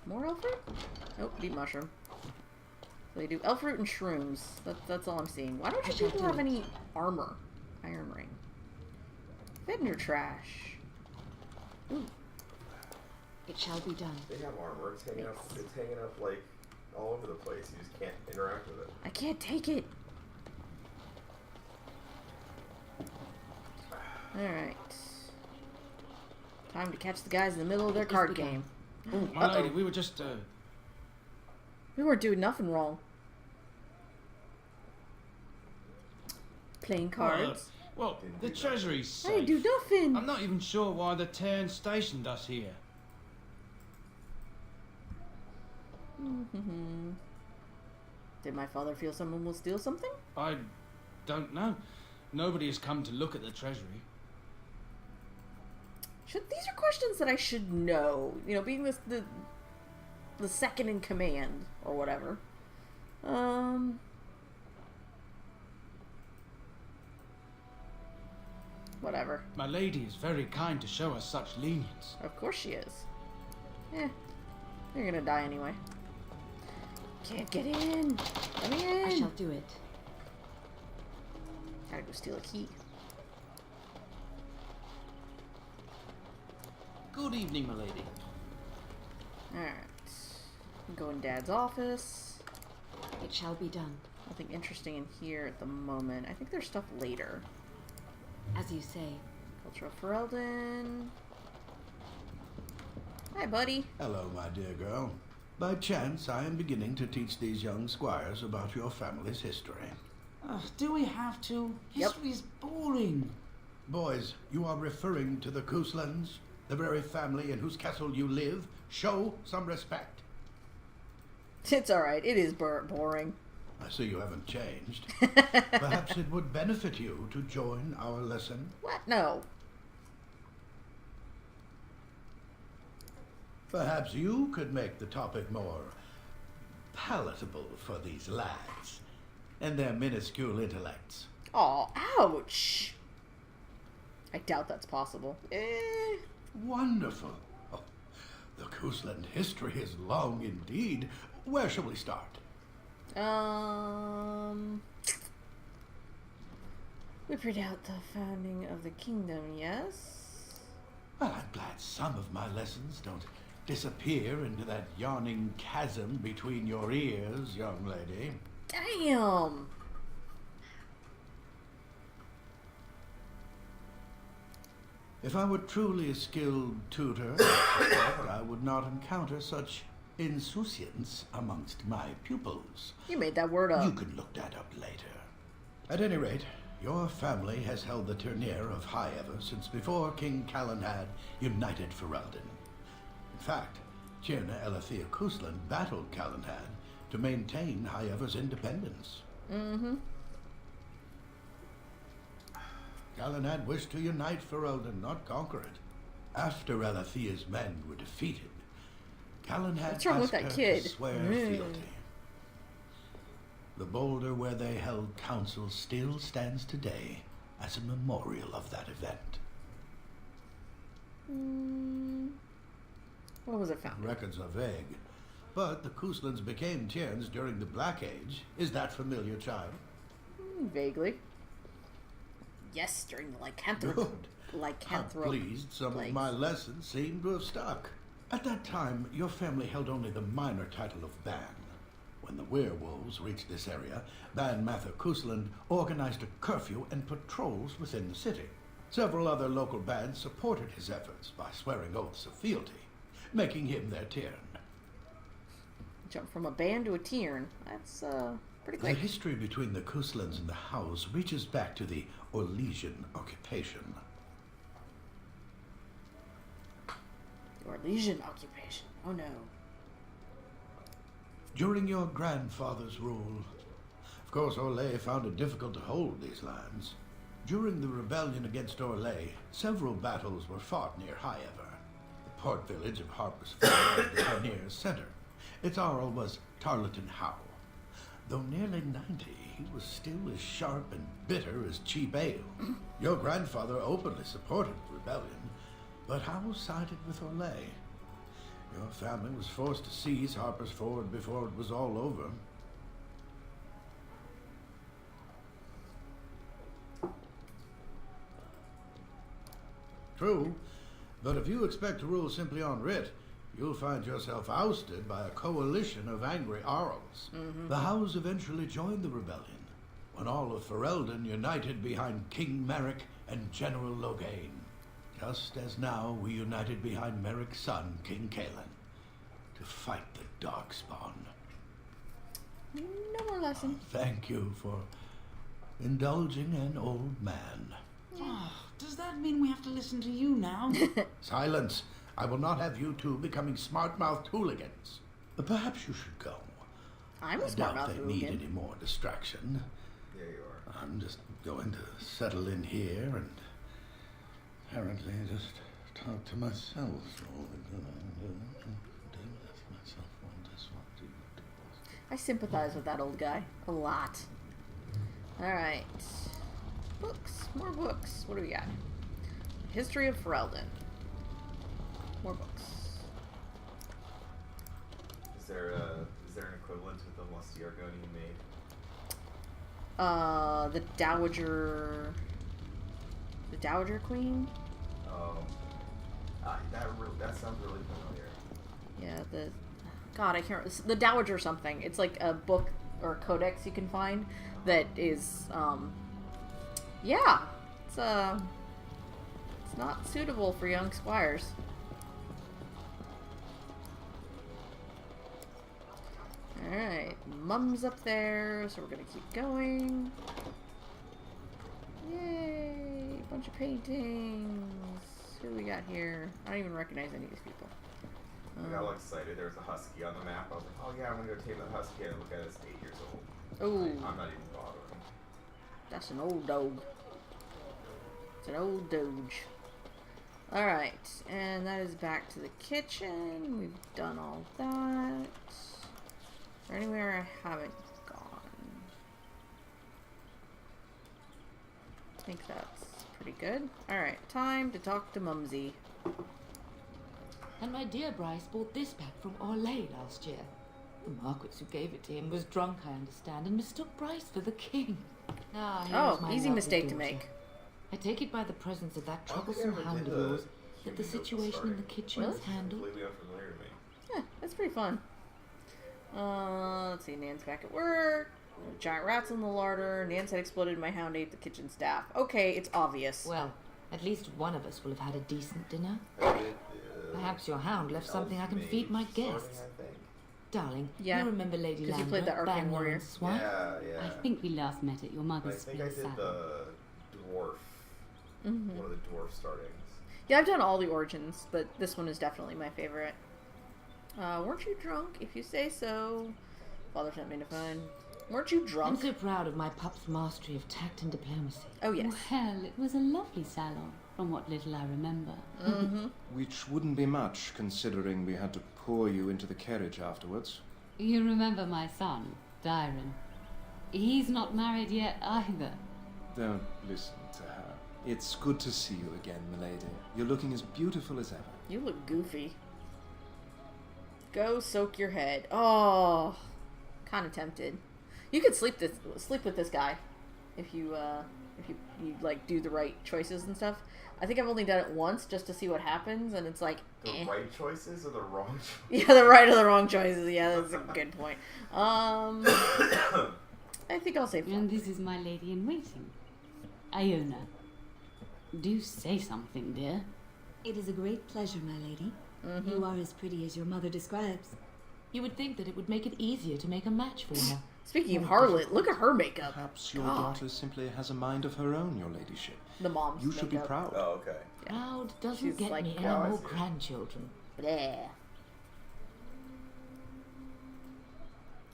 More elf fruit? Nope, deep mushroom. So they do elf fruit and shrooms. That's all I'm seeing. Why don't you people have any armor? Iron ring. Vendor trash. Ooh. It shall be done. They have armor. It's hanging up like all over the place. You just can't interact with it. I can't take it. Alright. Time to catch the guys in the middle of their card game. Ooh, My lady, we were just, We weren't doing nothing wrong. Playing cards. well, the treasury's I didn't safe. do nothing. I'm not even sure why the Terran stationed us here. Did my father feel someone will steal something? I don't know. Nobody has come to look at the treasury. These are questions that I should know. You know, being the second in command or whatever. Whatever. My lady is very kind to show us such lenience. Of course she is. You're gonna die anyway. Can't get in. Let me in. I shall do it. Gotta go steal a key. Good evening, milady. Alright. Go in Dad's office. It shall be done. Nothing interesting in here at the moment. I think there's stuff later. As you say. Culture of Ferelden. Hi, buddy. Hello, my dear girl. By chance, I am beginning to teach these young squires about your family's history. Do we have to? History's boring. Boys, you are referring to the Couslands, the very family in whose castle you live. Show some respect. It's alright. It is boring. I see you haven't changed. Perhaps it would benefit you to join our lesson. What? No. Perhaps you could make the topic more palatable for these lads and their minuscule intellects. Aw, ouch. I doubt that's possible. Wonderful. Oh, the Cousland history is long indeed. Where shall we start? We predate the founding of the kingdom, yes? Well, I'm glad some of my lessons don't disappear into that yawning chasm between your ears, young lady. Damn! If I were truly a skilled tutor, I suspect I would not encounter such insouciance amongst my pupils. You made that word up. You can look that up later. At any rate, your family has held the Tournere of High Ever since before King Callan had united Ferelden. In fact, Tierna Elathea Cousland battled Calenhad to maintain High Ever's independence. Mm-hmm. Calenhad wished to unite Ferelden, not conquer it. After Elathea's men were defeated, Calenhad What's wrong with asked that her kid? to swear fealty. The boulder where they held council still stands today as a memorial of that event. What was it found? Records are vague, but the Couslands became Tierns during the Black Age. Is that familiar, child? Vaguely. Yes, during the Good. I'm pleased some of my lessons seem to have stuck. At that time, your family held only the minor title of Ban. When the werewolves reached this area, Ban Mather Cousland organized a curfew and patrols within the city. Several other local bands supported his efforts by swearing oaths of fealty, making him their Tiern. Jump from a band to a Tiern. That's pretty The quick. history between the Couslands and the House reaches back to the Orlesian occupation. The Orlesian occupation. Oh no. During your grandfather's rule, of course, Orlais found it difficult to hold these lands. During the rebellion against Orlais, several battles were fought near High Ever, the port village of Harper's Ferry and the Tournere's center. Its Arl was Tarleton Howe. Though nearly 90, he was still as sharp and bitter as cheap ale. Your grandfather openly supported the rebellion, but Howe sided with Orlais. Your family was forced to seize Harper's Ford before it was all over. True, but if you expect to rule simply on writ, you'll find yourself ousted by a coalition of angry Arls. The House eventually joined the rebellion, when all of Ferelden united behind King Merrick and General Logain. Just as now we united behind Merrick's son, King Kaelin, to fight the Darkspawn. No more lesson. Thank you for indulging an old man. Does that mean we have to listen to you now? Silence! I will not have you two becoming smart-mouthed hooligans. Perhaps you should go. I'm a I doubt smart-mouthed they need hooligan. any more distraction. There you are. I'm just going to settle in here and apparently just talk to myself. I sympathize with that old guy a lot. Alright. Books. More books. What do we got? History of Ferelden. More books. Is there an equivalent to the Lusty Argonian Maid? The Dowager Queen? That sounds really familiar. Yeah, God, I can't. The Dowager something. It's like a book or a codex you can find that is, yeah, it's not suitable for young squires. Alright, Mum's up there, so we're gonna keep going. Yay! Bunch of paintings. Who we got here? I don't even recognize any of these people. I got all excited. There was a husky on the map. I was like, oh yeah, I'm gonna go tame that husky. And look at it, it's 8 years old. Oh. I'm not even bothering. That's an old dog. It's an old doge. Alright, and that is back to the kitchen. We've done all that. Is there anywhere I haven't gone? I think that's pretty good. Alright, time to talk to Mumsy. And my dear Bryce bought this back from Orlais last year. The Marquis who gave it to him was drunk, I understand, and mistook Bryce for the king. Now, Oh, easy mistake to make. I take it by the presence of that troublesome hound of yours that the situation in the kitchen is handled. Completely unfamiliar to me. Yeah, that's pretty fun. Let's see, Nan's back at work. Giant rats in the larder. Nan's had exploded. My hound ate the kitchen staff. Okay, it's obvious. Well, at least one of us will have had a decent dinner. Perhaps your hound left something I can feed my guests. Darling, Yeah, you remember Lady because you Landra, played the Arcane Bangor Warrior. and Swan? Yeah, yeah. I think we last met at your I mother's think I spring did salon. the dwarf. Mhm. One of the dwarf startings. Yeah, I've done all the origins, but this one is definitely my favorite. Weren't you drunk? If you say so. Father sent me to find. Weren't you I'm drunk? so proud of my pup's mastery of tact and diplomacy. Oh, yes. Well, it was a lovely salon, from what little I remember. Mm-hmm. Which wouldn't be much, considering we had to pour you into the carriage afterwards. You remember my son, Dyron. He's not married yet either. Don't listen to her. It's good to see you again, milady. You're looking as beautiful as ever. You look goofy. Go soak your head. Oh, kind of tempted. You could sleep with this guy if you like do the right choices and stuff. I think I've only done it once just to see what happens, and it's like The right choices or the wrong choices? Yeah, the right or the wrong choices. Yeah, that's a good point. I think I'll say. And this is my lady in waiting, Iona. Do say something, dear. It is a great pleasure, my lady. You are as pretty as your mother describes. You would think that it would make it easier to make a match for her. Speaking of Harlot, look at her makeup. Perhaps your God. daughter simply has a mind of her own, your ladyship. The mom's You should be makeup. proud. Oh, okay. Proud doesn't She's get like, me any "Oh, I more see." grandchildren. Bleh.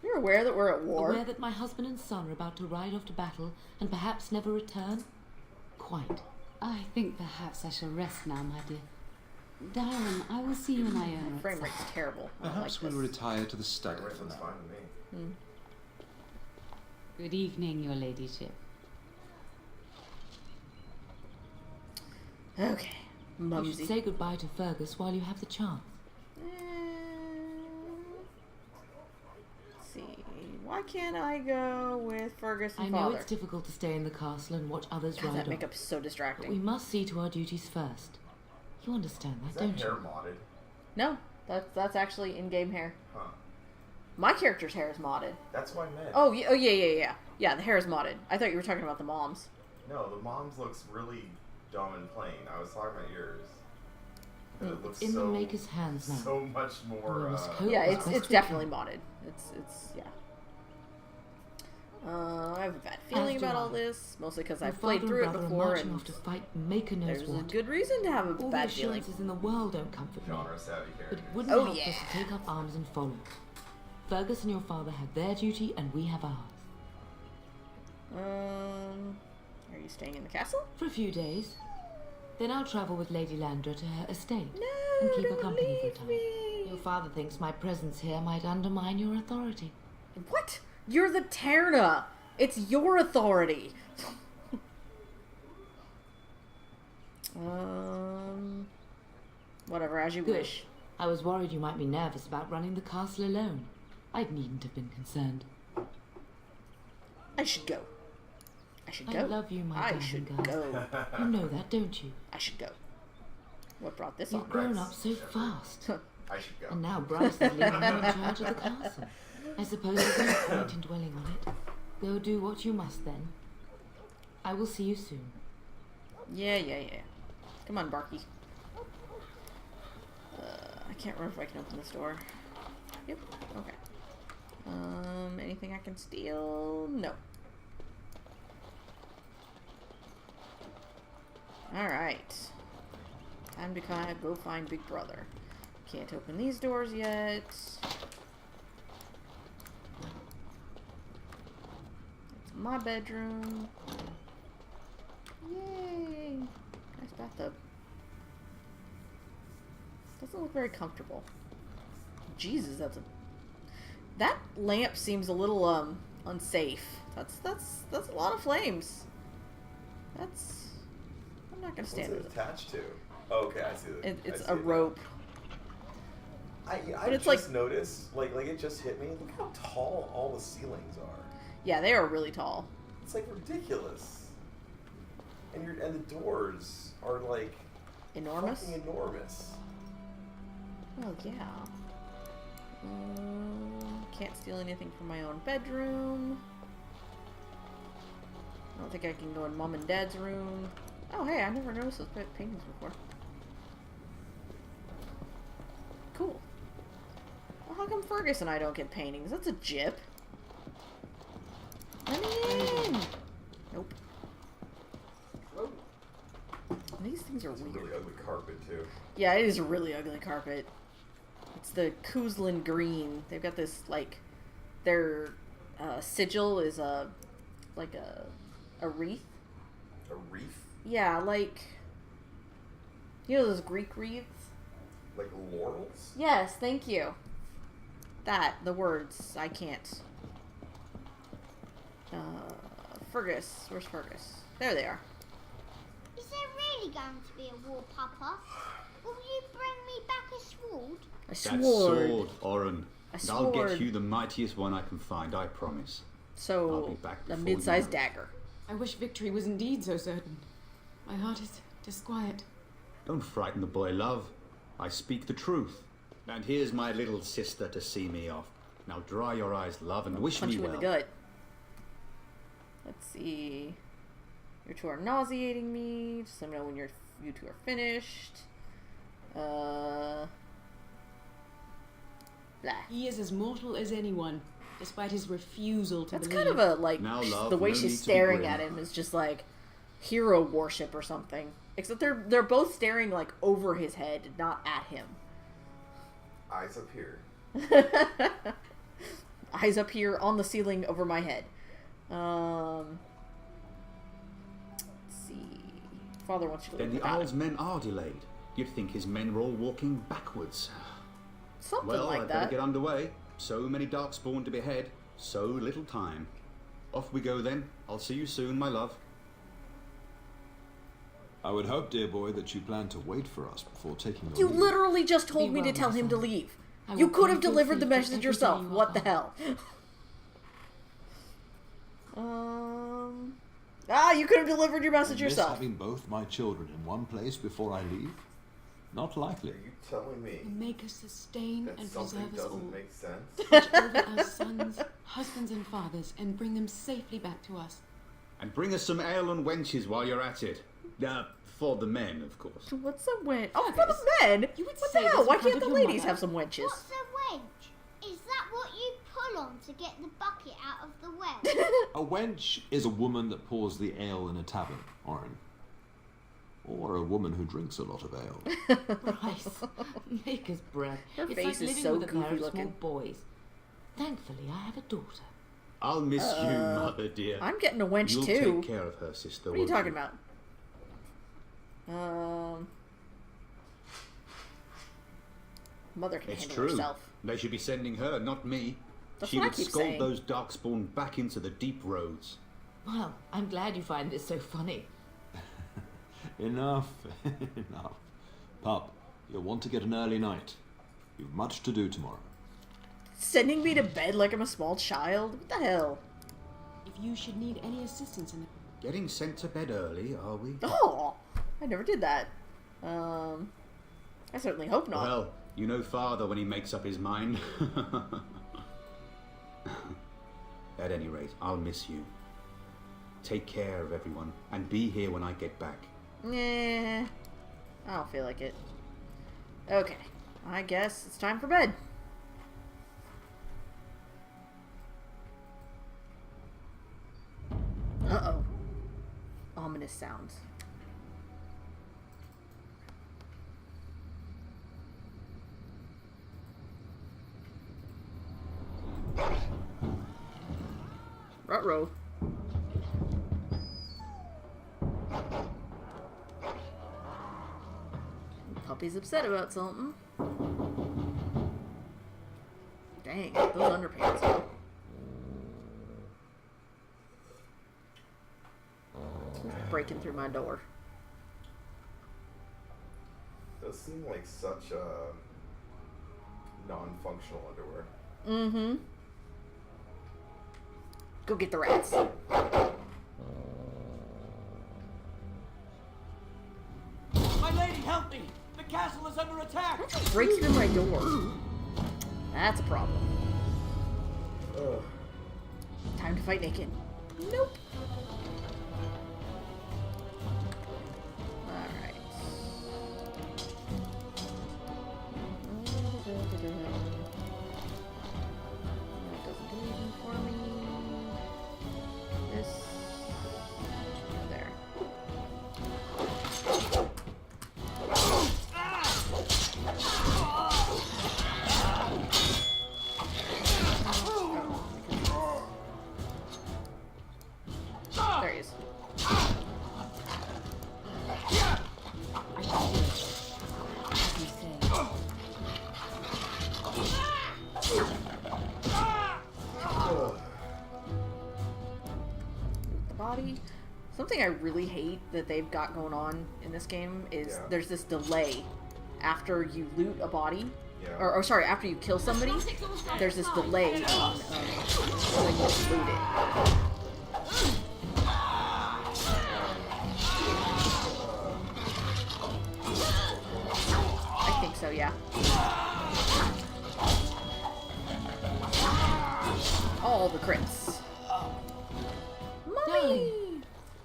You're aware that we're at war? Aware that my husband and son are about to ride off to battle and perhaps never return? Quite. I think perhaps I shall rest now, my dear. Darren, I will see you in Iona. Frame rate's terrible. I don't Perhaps like we'll this. retire to the study for Everything's now. fine with me. Good evening, your ladyship. Okay, You Mumsy. should say goodbye to Fergus while you have the chance. Let's see. Why can't I go with Fergus and I know Father? it's difficult to stay in the castle and watch others God, ride that off. makeup's so But we distracting. must see to our duties first. You understand that, Is that don't hair you? modded? No, that's actually in-game hair. Huh. My character's hair is modded. That's what I meant. Oh, yeah. Yeah, the hair is modded. I thought you were talking about the mom's. No, the mom's looks really dumb and plain. I was talking about yours. And it looks in the so, maker's hands now. so much more. We must cope Yeah, with it's best it's we definitely can. modded. It's yeah. I have a bad feeling As do about I. all this, mostly because Your I've played father through and it brother are before, marching and off to fight Maker knows there's a what. good reason to have a All the bad feeling. assurances in the world don't comfort me. Genre savvy But characters. it wouldn't Oh, help yeah. us to take up arms and follow. Fergus and your father have their duty, and we have ours. Are you staying in the castle? For a few days. Then I'll travel with Lady Landra to her estate No, and keep her don't company for a leave time. me. Your father thinks my presence here might undermine your authority. What? You're the Terna. It's your authority. Whatever, as you Good. wish. I was worried you might be nervous about running the castle alone. I needn't have been concerned. I should go. I should I go. love you, my I darling should girl. go. You know that, don't you? I should go. What brought this You've on? grown up so fast. I should go. And now Bryce is leaving you in charge of the castle. I suppose there's no point in dwelling on it. Go do what you must then. I will see you soon. Yeah. Come on, Barky. I can't remember if I can open this door. Yep. Okay. Anything I can steal? No. Alright. Time to kind of go find Big Brother. Can't open these doors yet. That's my bedroom. Yay! Nice bathtub. Doesn't look very comfortable. Jesus, that lamp seems a little unsafe. That's a lot of flames. I'm not gonna stand What's with it attached to? Oh, okay, I see it. It's a rope. I But it's just noticed, like it just hit me. Look how tall all the ceilings are. Yeah, they are really tall. It's like ridiculous. And the doors are like enormous. Fucking enormous. Well, yeah. Can't steal anything from my own bedroom. I don't think I can go in Mom and Dad's room. Oh, hey, I never noticed those paintings before. Cool. Well, how come Fergus and I don't get paintings? That's a jip. Let me in! Nope. These things are It's weird. a really ugly carpet, too. Yeah, it is a really ugly carpet. It's the Kuzlin green. They've got this, like, their sigil is like a wreath. A wreath? Yeah, like, you know those Greek wreaths? Like laurels? Yes, thank you. The words, I can't. Fergus, where's Fergus? There they are. Is there really going to be a war, Papa? Will you bring me back a sword? A That sword. sword, Oren. A And I'll sword. get you the mightiest one I can find, I promise. I'll So, be back a before mid-sized you know it. dagger. I wish victory was indeed so certain. My heart is disquiet. Don't frighten the boy, love. I speak the truth. And here's my little sister to see me off. Now dry your eyes, love, and wish Punch me you well. in the gut. Let's see. You two are nauseating me. Just let me know when you two are finished. Blah. He is as mortal as anyone, despite his refusal to That's believe. kind of a, like, Now, love, the way no need she's to be staring grim. at him is just like hero worship or something. Except they're both staring like over his head, not at him. Eyes up here. Eyes up here on the ceiling over my head. Let's see. Father wants you to Then live the without Isle's him. men are delayed. You'd think his men were all walking backwards. Something Well, like I'd better that. get underway. So many darkspawn to behead. So little time. Off we go then. I'll see you soon, my love. I would hope, dear boy, that you plan to wait for us before taking your You leave. literally just told Be me to well, tell my him to son. leave. I You will could have come to delivered the feed you message every yourself. day you What are the gone. hell? You could have delivered your message And miss yourself. having both my children in one place before I leave? Not likely. Are you telling me And make us sustain that and something preserve us all. doesn't make sense? Watch over our sons, husbands, and fathers, and bring them safely back to us. And bring us some ale and wenches while you're at it. For the men, of course. What's a wench? Oh, for the men? You would What say the hell? this Why in front can't of the your ladies mother? have some wenches? What's a wench? Is that what you pull on to get the bucket out of the well? A wench is a woman that pours the ale in a tavern, Oren. Or a woman who drinks a lot of ale. Bryce, maker's breath. Her It's face like is living so with a pair goofy of looking. small boys. Thankfully, I have a daughter. I'll miss you, mother dear. I'm getting a wench You'll too. take care of her, sister. What are you won't talking about? Mother can It's handle true. herself. They should be sending her, not me. That's She what I would keep scold saying. those darkspawn back into the deep roads. Well, I'm glad you find this so funny. Enough, enough. Pup, you'll want to get an early night. You've much to do tomorrow. Sending me to bed like I'm a small child? What the hell? If you should need any assistance in the Getting sent to bed early, are we? Oh, I never did that. I certainly hope not. Well, you know father when he makes up his mind. At any rate, I'll miss you. Take care of everyone, and be here when I get back. Nah, I don't feel like it. Okay, I guess it's time for bed. ominous sounds. Ruh-roh. Puppy's upset about something. Dang, those underpants. Breaking through my door. Does seem like such non-functional underwear. Mm-hmm. Go get the rats. My lady, help me! The castle is under attack! Break through my door. That's a problem. Ugh. Time to fight naked. Nope. Alright. That doesn't do anything for me. This. There. There he is. The body. Something I really hate that they've got going on in this game is there's this delay after you loot a body. Yeah. Or sorry, after you kill somebody, there's this delay on when you loot it. I think so, yeah. All the crits. Mommy!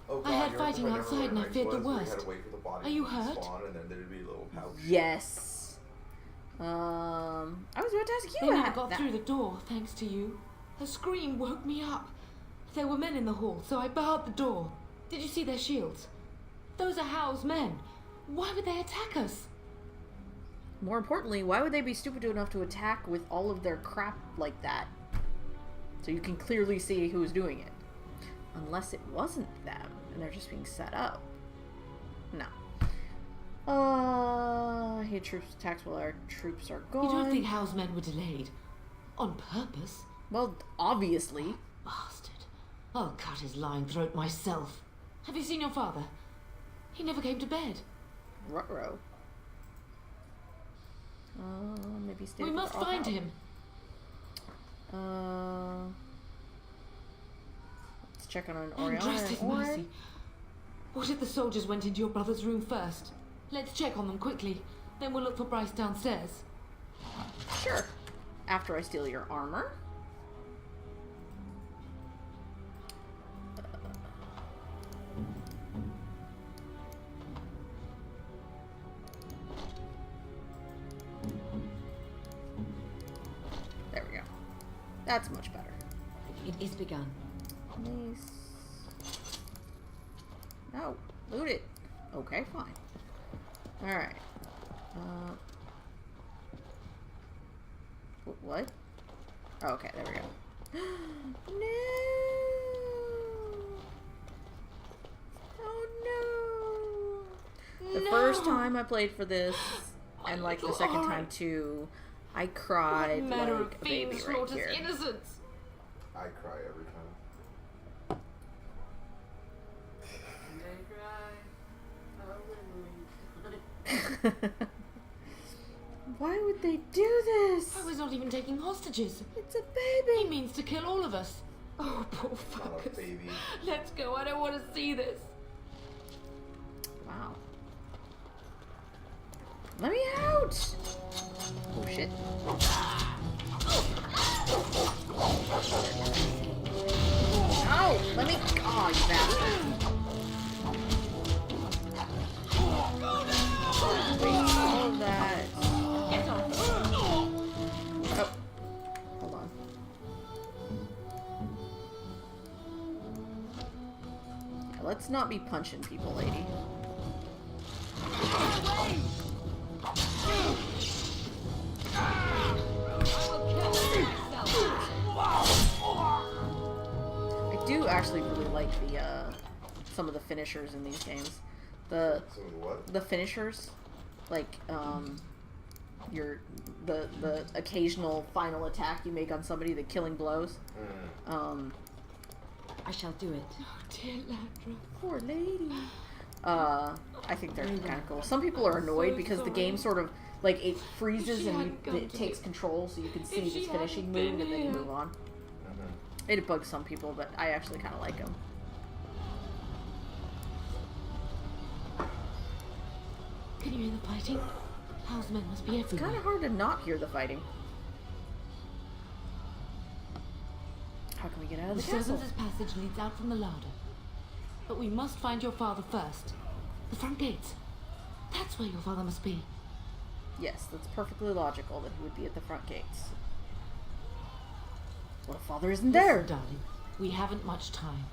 Oh, I had you fighting remember outside and I Nights feared the was where you worst. had to wait for the body Are you to hurt? spawn and then there'd be a little pouch. Yes. I was about to ask you They never about got that. through the door, thanks to you. A scream woke me up. There were men in the hall, so I barred the door. Did you see their shields? Those are Hal's men. Why would they attack us? More importantly, why would they be stupid enough to attack with all of their crap like that? So you can clearly see who's doing it. Unless it wasn't them, and they're just being set up. No. I hate troops attacks while our troops are gone. You don't think Hal's men were delayed? On purpose? Well, obviously. Bastard. I'll cut his lying throat myself. Have you seen your father? He never came to bed. Ruh-roh. Maybe stay We with must the find Orc him. Let's check on an And Oriana trust and his Orc. mercy. What if the soldiers went into your brother's room first? Let's check on them quickly. Then we'll look for Bryce downstairs. Sure. After I steal your armor. There we go. That's much better. It is begun. Nice. No, loot it. Okay, fine. Alright. What? Oh, okay, there we go. No! Oh no! The first time I played for this, and like the second time too, I cried like a baby right here. Innocence. I cry every time. Why would they do this? I was not even taking hostages. It's a baby. He means to kill all of us. Oh, poor Not a fuckers. baby. Let's go. I don't want to see this. Wow. Let me out! Oh shit. No! Let me. Oh, you bastard. Wait, all of that. Oh. Hold on. Let's not be punching people, lady. I do actually really like the some of the finishers in these games. The finishers, like the occasional final attack you make on somebody, the killing blows. I shall do it. Oh, dear Landra. Poor lady. I think they're kind of cool. Some people are annoyed because the game sort of like it freezes and it takes control, so you can see this finishing move and then you move on. It bugs some people, but I actually kind of like them. Can you hear the fighting? House men must be everywhere. It's kind of hard to not hear the fighting. How can we get out of the castle? servants' passage leads out from the larder. But we must find your father first. The front gates. That's where your father must be. Yes, that's perfectly logical that he would be at the front gates. What if father isn't there? Listen, darling, we haven't much time.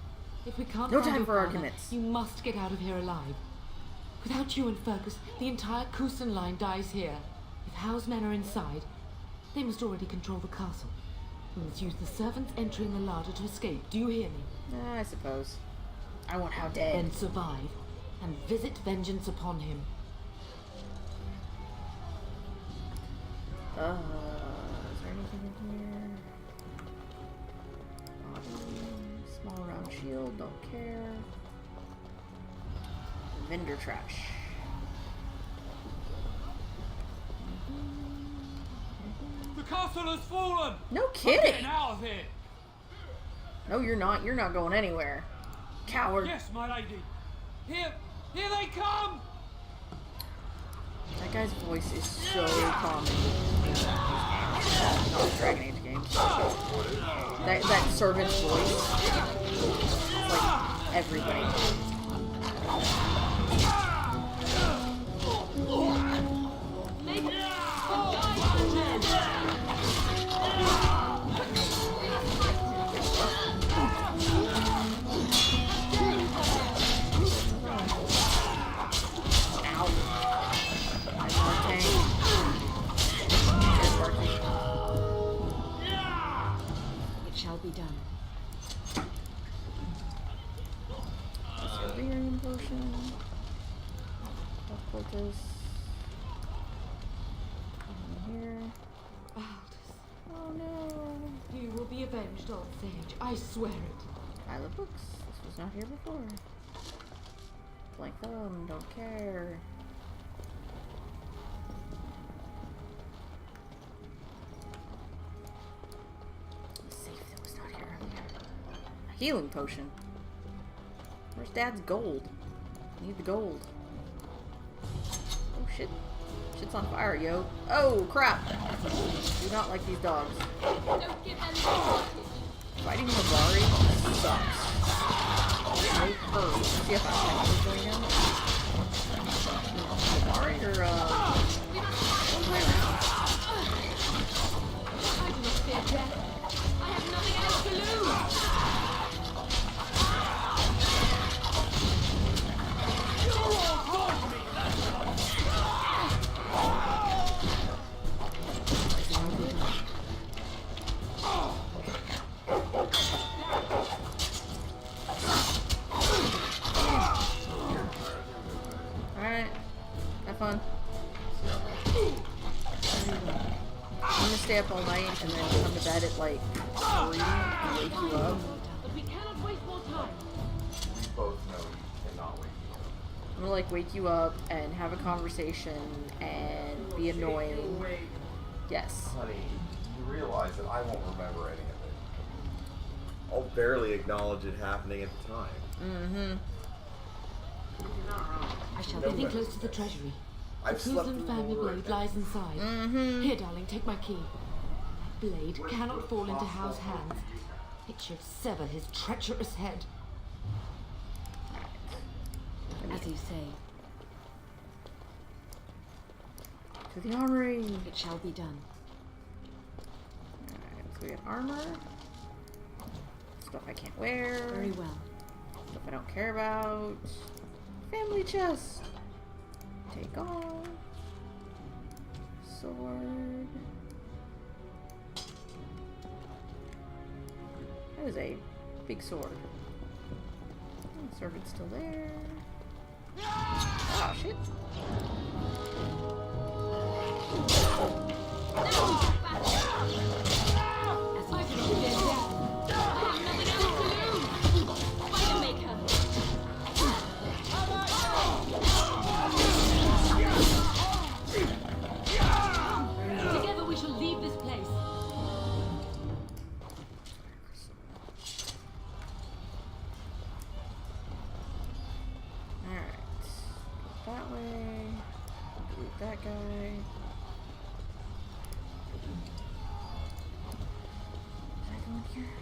If we can't No find time your for father, arguments. you must get out of here alive. Without you and Fergus, the entire Kusen line dies here. If Howe's men are inside, they must already control the castle. We must use the servants entering the larder to escape. Do you hear me? I suppose. I want Howe dead. Then survive, and visit vengeance upon him. Is there anything in here? Body, small round shield, don't care. Vendor trash. The castle has fallen! No I'm kidding! getting out of here! No, you're not. You're not going anywhere. Coward. Yes, my lady. Here they come! That guy's voice is so common in not Dragon Age games. That servant's voice. It's like everybody. It shall be done. Delirium potion. Poultice. Here. Oh no. You will be avenged, old sage. I swear it. Pile of books. This was not here before. Blank thumb. Don't care. Safe that was not here earlier. A healing potion. Where's Dad's gold? I need the gold. Oh shit. Shit's on fire, yo. Oh crap! Do not like these dogs. Fighting Mabari sucks. They hurt. See if I'm going down. Mabari or one way around. I do not fear death. I have nothing else to lose. Alright. Have fun. I'm gonna stay up all night and then come to bed at like 3 and wake you up. But we cannot waste more time. We both know you cannot wake me up. I'm gonna like wake you up and have a conversation and be annoying. Yes. Honey, you realize that I won't remember any of it. I'll barely acknowledge it happening at the time. Mm-hmm. I shall No be way. close to the treasury. The I've slept Kusen through family all blade lies inside. Mm-hmm. Here, darling, take my key. That blade cannot fall into Howe's hands. It should sever his treacherous head. As you say, To the armory. it shall be done. Alright, so we have armor. Stuff I can't wear. Very well. Stuff I don't care about. Family chest. Take all. Sword. That is a big sword. Oh, the servant's still there. Oh shit. Together we shall leave this place. Alright. That way. Delete that guy. Did I go in here?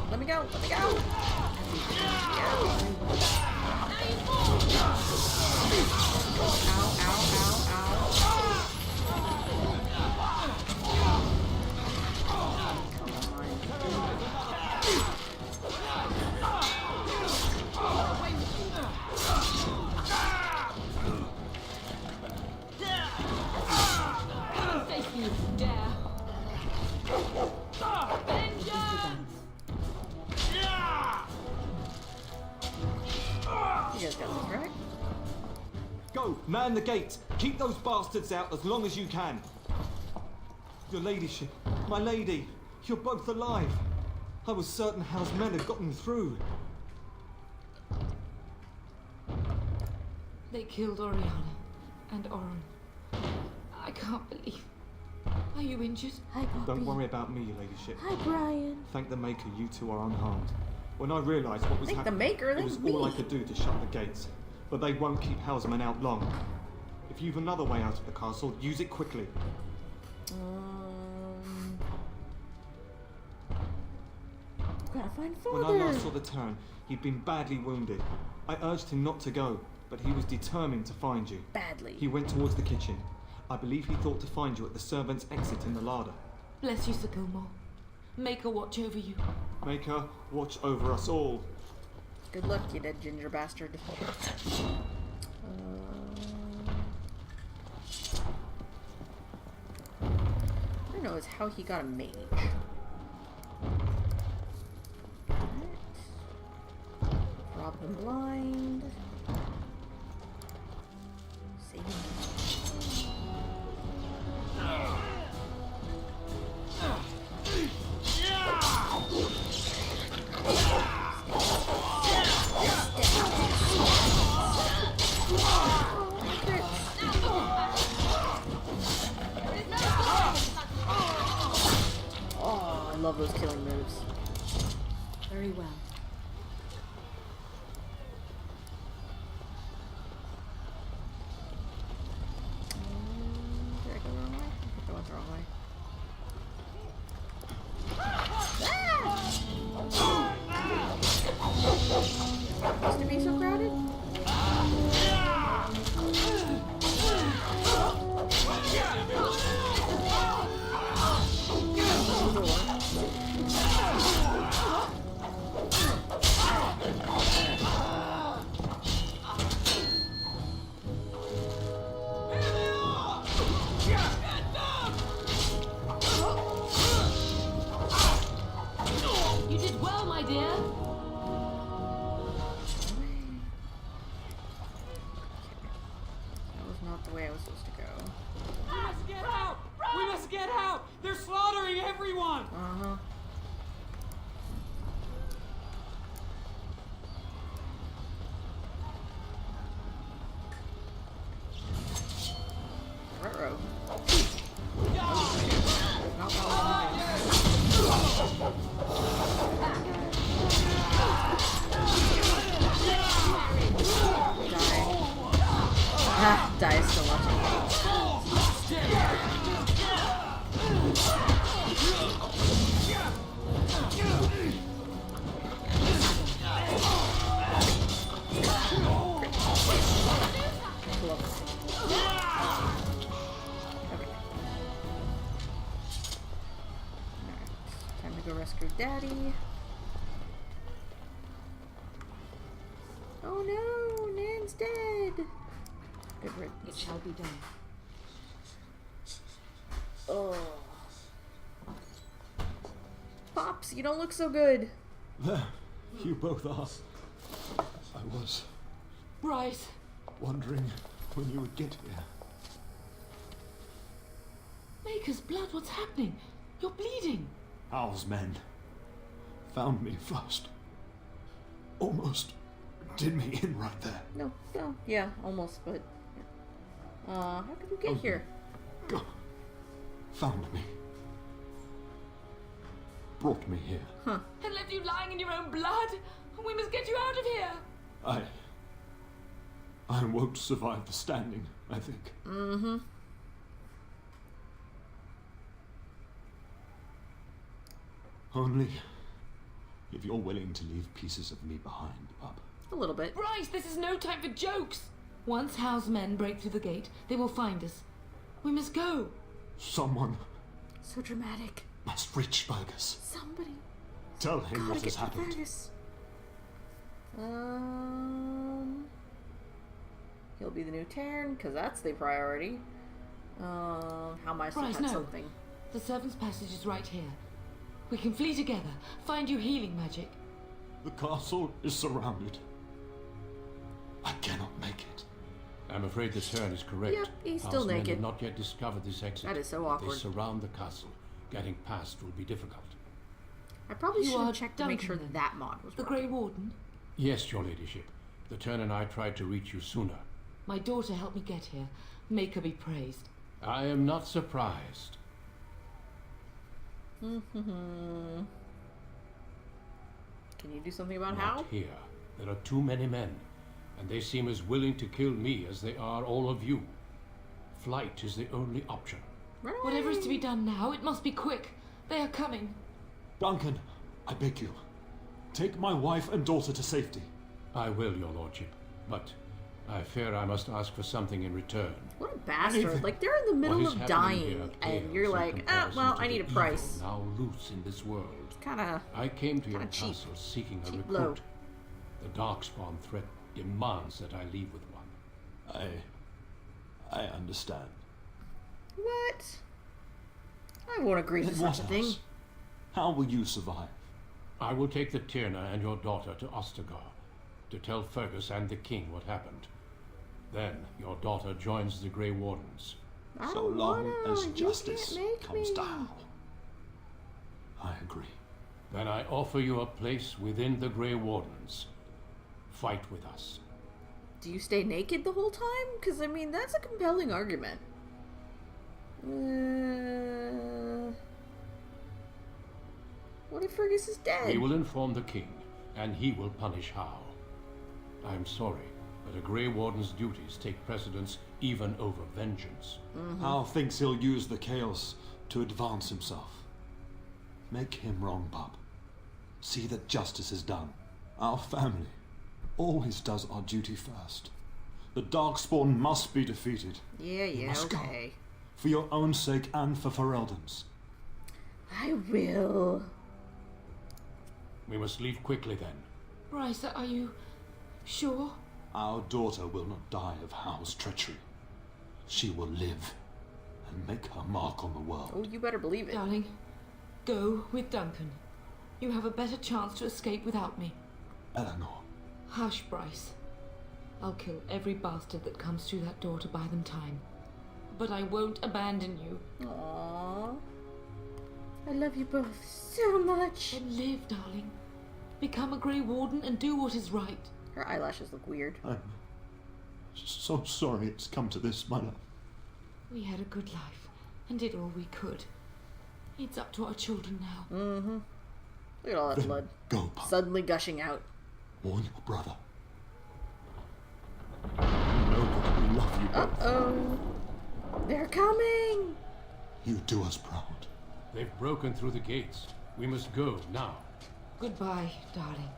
Let me go. Let me go. Ow, ow, ow, ow. Face me, dare. You guys got this, right? Go, man the gate. Keep those bastards out as long as you can. Your ladyship, my lady, you're both alive. I was certain Hal's men had gotten through. They killed Oriana and Oren. I can't believe. Are you injured? Hi, Poppy. Don't worry about me, your ladyship. Hi, Brian. Thank the Maker, you two are unharmed. When I realised what was Thank the happening, Maker, it was that's all I me. could do to shut the gates. But they won't keep Hal's men out long. If you've another way out of the castle, use it quickly. Gotta find When I father. last saw the Terran, he'd been badly wounded. I urged him not to go, but he was determined to find you. Badly. He went towards the kitchen. I believe he thought to find you at the servants' exit in the larder. Bless you, Sir Gilmore. Make her watch over you. Make her watch over us all. Good luck, you dead ginger bastard. I don't know is how he got a mage. Rob him blind. Save him. Oh, I love those killing moves. Very well. Did I go the wrong way? I think I went the wrong way. Used to be so crowded? You did well, my dear. That was not the way I was supposed to go. We must get out! We must get out! They're slaughtering everyone! Uh-huh. Ruh-roh. Not following me. Die so much. Time to go rescue Daddy. Oh no, Nan's dead. Good riddance. It shall be done. Oh. Pops, you don't look so good. There, you both are. I was Bryce, wondering when you would get here. Maker's blood, what's happening? You're bleeding. Hal's men found me first. Almost did me in right there. No, yeah, almost, but how did you get here? God found me. Brought me here. Huh. And left you lying in your own blood? We must get you out of here. I won't survive the standing, I think. Mm-hmm. Only if you're willing to leave pieces of me behind, Bub. A little bit. Bryce, this is no time for jokes. Once Hal's men break through the gate, they will find us. We must go. Someone So dramatic. must reach Fergus. Somebody. Tell him Gotta what get has to happened. Fergus. He'll be the new Terran, because that's the priority. How am I supposed Bryce, to no. something? The servant's passage is right here. We can flee together, find you healing magic. The castle is surrounded. I cannot make it. I'm afraid the Terran is correct. Yep, he's still Housemen naked. have not yet discovered this exit. That is so They awkward. surround the castle. Getting past will be difficult. I probably You should have are checked to make sure Duncan, that mod was The working. Grey Warden? Yes, your ladyship. The Terran and I tried to reach you sooner. My daughter helped me get here. Make her be praised. I am not surprised. Can you do something about Not how? here. There are too many men, and they seem as willing to kill me as they are all of you. Flight is the only option. Whatever is to be done now, it must be quick. They are coming. Duncan, I beg you, take my wife and daughter to safety. I will, your lordship, but I fear I must ask for something in return. What a bastard. Anything. Like, they're in the middle What is of happening dying, here and pales you're in like, comparison well, to I need a the price. evil now loose in this world. Kinda. I came to your kinda cheap. castle seeking a Cheap recruit. low. The Darkspawn threat demands that I leave with one. I understand. What? I won't agree to In such what a thing. else? How will you survive? I will take the Tyrna and your daughter to Ostagar to tell Fergus and the king what happened. Then your daughter joins the Grey Wardens. I So don't long wanna. as You justice can't make comes me. to Hal. I agree. Then I offer you a place within the Grey Wardens. Fight with us. Do you stay naked the whole time? Because, I mean, that's a compelling argument. What if Fergus is dead? We will inform the king, and he will punish Hal. I am sorry, but a Grey Warden's duties take precedence even over vengeance. Hal thinks he'll use the chaos to advance himself. Make him wrong, Bub. See that justice is done. Our family always does our duty first. The Darkspawn must be defeated. Yeah, must go. okay. For your own sake and for Ferelden's. I will. We must leave quickly then. Bryce, are you sure? Our daughter will not die of Hal's treachery. She will live and make her mark on the world. Oh, you better believe it. Darling, go with Duncan. You have a better chance to escape without me. Eleanor. Hush, Bryce. I'll kill every bastard that comes through that door to buy them time. But I won't abandon you. Aww. I love you both so much. Then live, darling. Become a Grey Warden and do what is right. Her eyelashes look weird. I'm so sorry it's come to this, my love. We had a good life and did all we could. It's up to our children now. Mm-hmm. Look at all that Then blood. Go, Bub. Suddenly gushing out. Warn your brother. You know that we love you both. Uh-oh. They're coming! You do us proud. They've broken through the gates. We must go now. Goodbye, darling.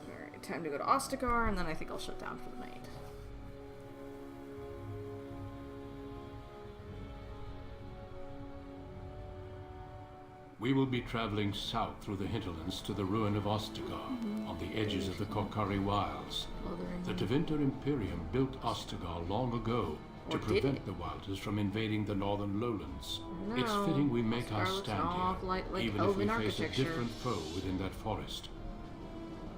Alright, time to go to Ostagar, and then I think I'll shut down for the night. We will be traveling south through the hinterlands to the ruin of Ostagar, on the edges of the Korcari Wilds. The Tevinter Imperium built Ostagar long ago to prevent the Wilders from invading the northern lowlands. It's fitting we make our stand here, even if we face a different foe within that forest.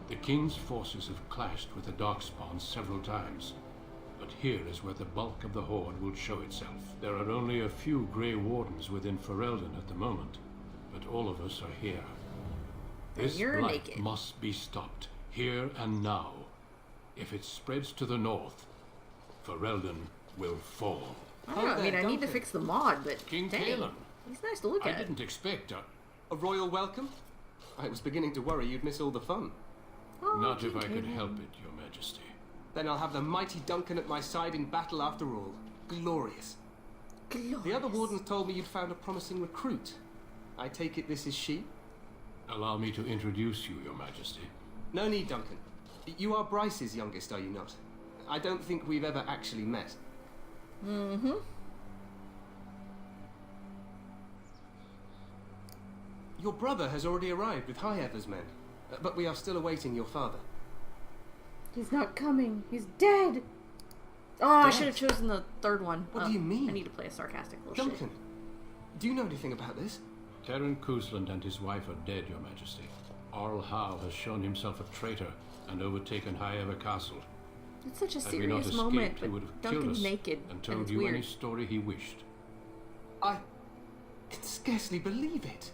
The King's forces have clashed with the Darkspawn several times, but here is where the bulk of the Horde will show itself. There are only a few Grey Wardens within Ferelden at the moment, but all of us are here. This blight must be stopped, here and now. If it spreads to the north, Ferelden will fall. I don't know, I mean, I need to fix the mod, but King dang, Cailan. he's nice to look at. I didn't expect a royal welcome? I was beginning to worry you'd miss all the fun. Oh, Not if I could help it, Your Majesty. Then I'll have the mighty Duncan at my side in battle after all. Glorious. The other wardens told me you'd found a promising recruit. I take it this is she? Allow me to introduce you, Your Majesty. No need, Duncan. You are Bryce's youngest, are you not? I don't think we've ever actually met. Mm-hmm. Your brother has already arrived with High Ever's men, but we are still awaiting your father. He's not coming. He's dead. Oh, I should have chosen the third one. What do you mean? I need to play a sarcastic little Duncan, do you know anything about this? Terran Cousland and his wife are dead, Your Majesty. Arl Howe has shown himself a traitor and overtaken High Ever Castle. It's such a Had we not serious moment, escaped, he would but have killed Duncan's us naked, and and told it's you weird. any story he wished. I can scarcely believe it.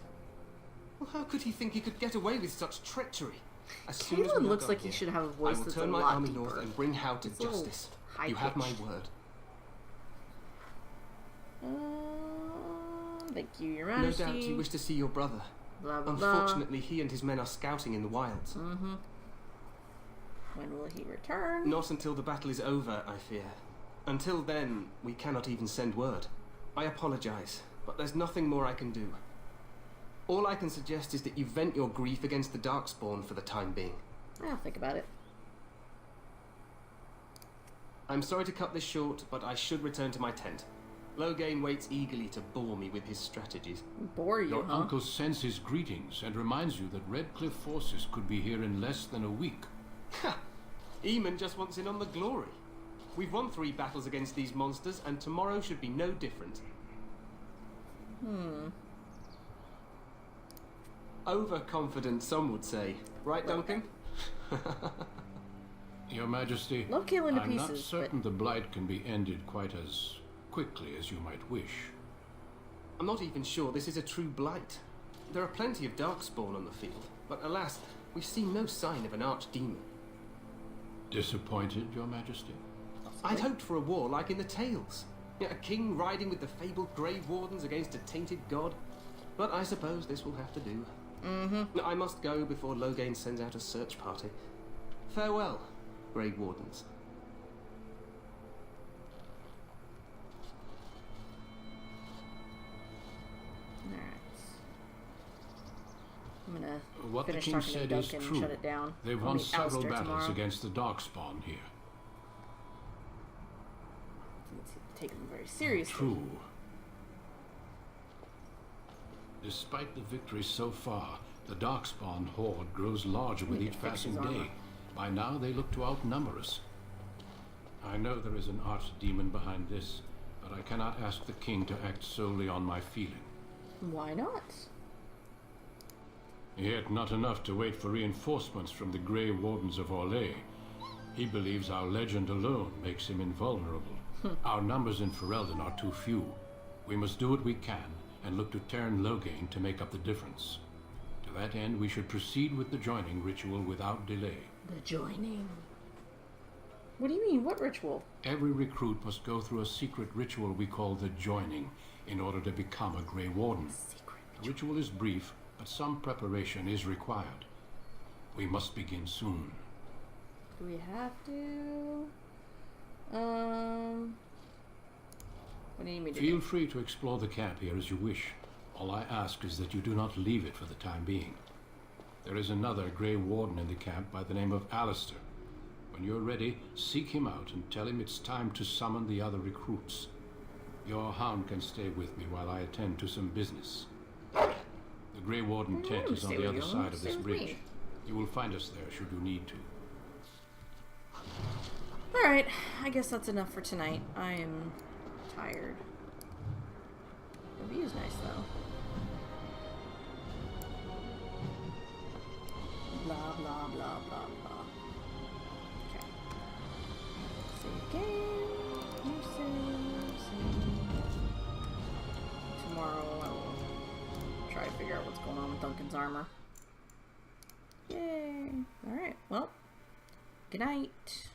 Well, how could he think he could get away with such treachery? As soon as Cailan we are looks done like he here, should have a voice I will that's turn a my lot army deeper. north and bring Howe to It's a little justice. You have my word. Thank you, Your No Majesty. doubt you wish to see your brother. Blah, blah, Unfortunately, he and his men are scouting in the wilds. Mm-hmm. When will he return? Not until the battle is over, I fear. Until then, we cannot even send word. I apologize, but there's nothing more I can do. All I can suggest is that you vent your grief against the Darkspawn for the time being. I'll think about it. I'm sorry to cut this short, but I should return to my tent. Loghain waits eagerly to bore me with his strategies. Bore you, Your uncle sends his greetings and reminds you that Redcliffe forces could be here in less than a week. Ha! Eamon just wants in on the glory. We've won 3 battles against these monsters, and tomorrow should be no different. Overconfident, some would say. Right, Duncan? Your Majesty, Love Cailan to I'm not pieces, certain the blight can be ended quite as quickly as you might wish. I'm not even sure this is a true blight. There are plenty of Darkspawn on the field, but alas, we've seen no sign of an archdemon. Disappointed, Your Majesty? I'd hoped for a war like in the tales. A king riding with the fabled Grey Wardens against a tainted god. But I suppose this will have to do. I must go before Loghain sends out a search party. Farewell, Grey Wardens. I'm gonna What the finish king talking to said is Duncan and true. shut it down. They've I'll won meet several Alistair battles tomorrow. against the Darkspawn here. Take them very seriously. True. Despite the victories so far, the Darkspawn horde grows larger with each passing day. By now, they look to outnumber us. I know there is an archdemon behind this, but I cannot ask the king to act solely on my feeling. Why not? Yet not enough to wait for reinforcements from the Grey Wardens of Orlais. He believes our legend alone makes him invulnerable. Our numbers in Ferelden are too few. We must do what we can and look to Terran Loghain to make up the difference. To that end, we should proceed with the joining ritual without delay. The joining. What do you mean? What ritual? Every recruit must go through a secret ritual we call the Joining in order to become a Grey Warden. The ritual is brief, but some preparation is required. We must begin soon. Do we have to? What do you need me to do? Feel free to explore the camp here as you wish. All I ask is that you do not leave it for the time being. There is another Grey Warden in the camp by the name of Alistair. When you're ready, seek him out and tell him it's time to summon the other recruits. Your hound can stay with me while I attend to some business. The Grey Warden tent is on the other side of this bridge. You will find us there should you need to. Alright, I guess that's enough for tonight. I am tired. The view's nice though. Blah blah blah blah blah. Okay. Save game. You save. Tomorrow I will try to figure out what's going on with Duncan's armor. Yay! Alright, well, good night.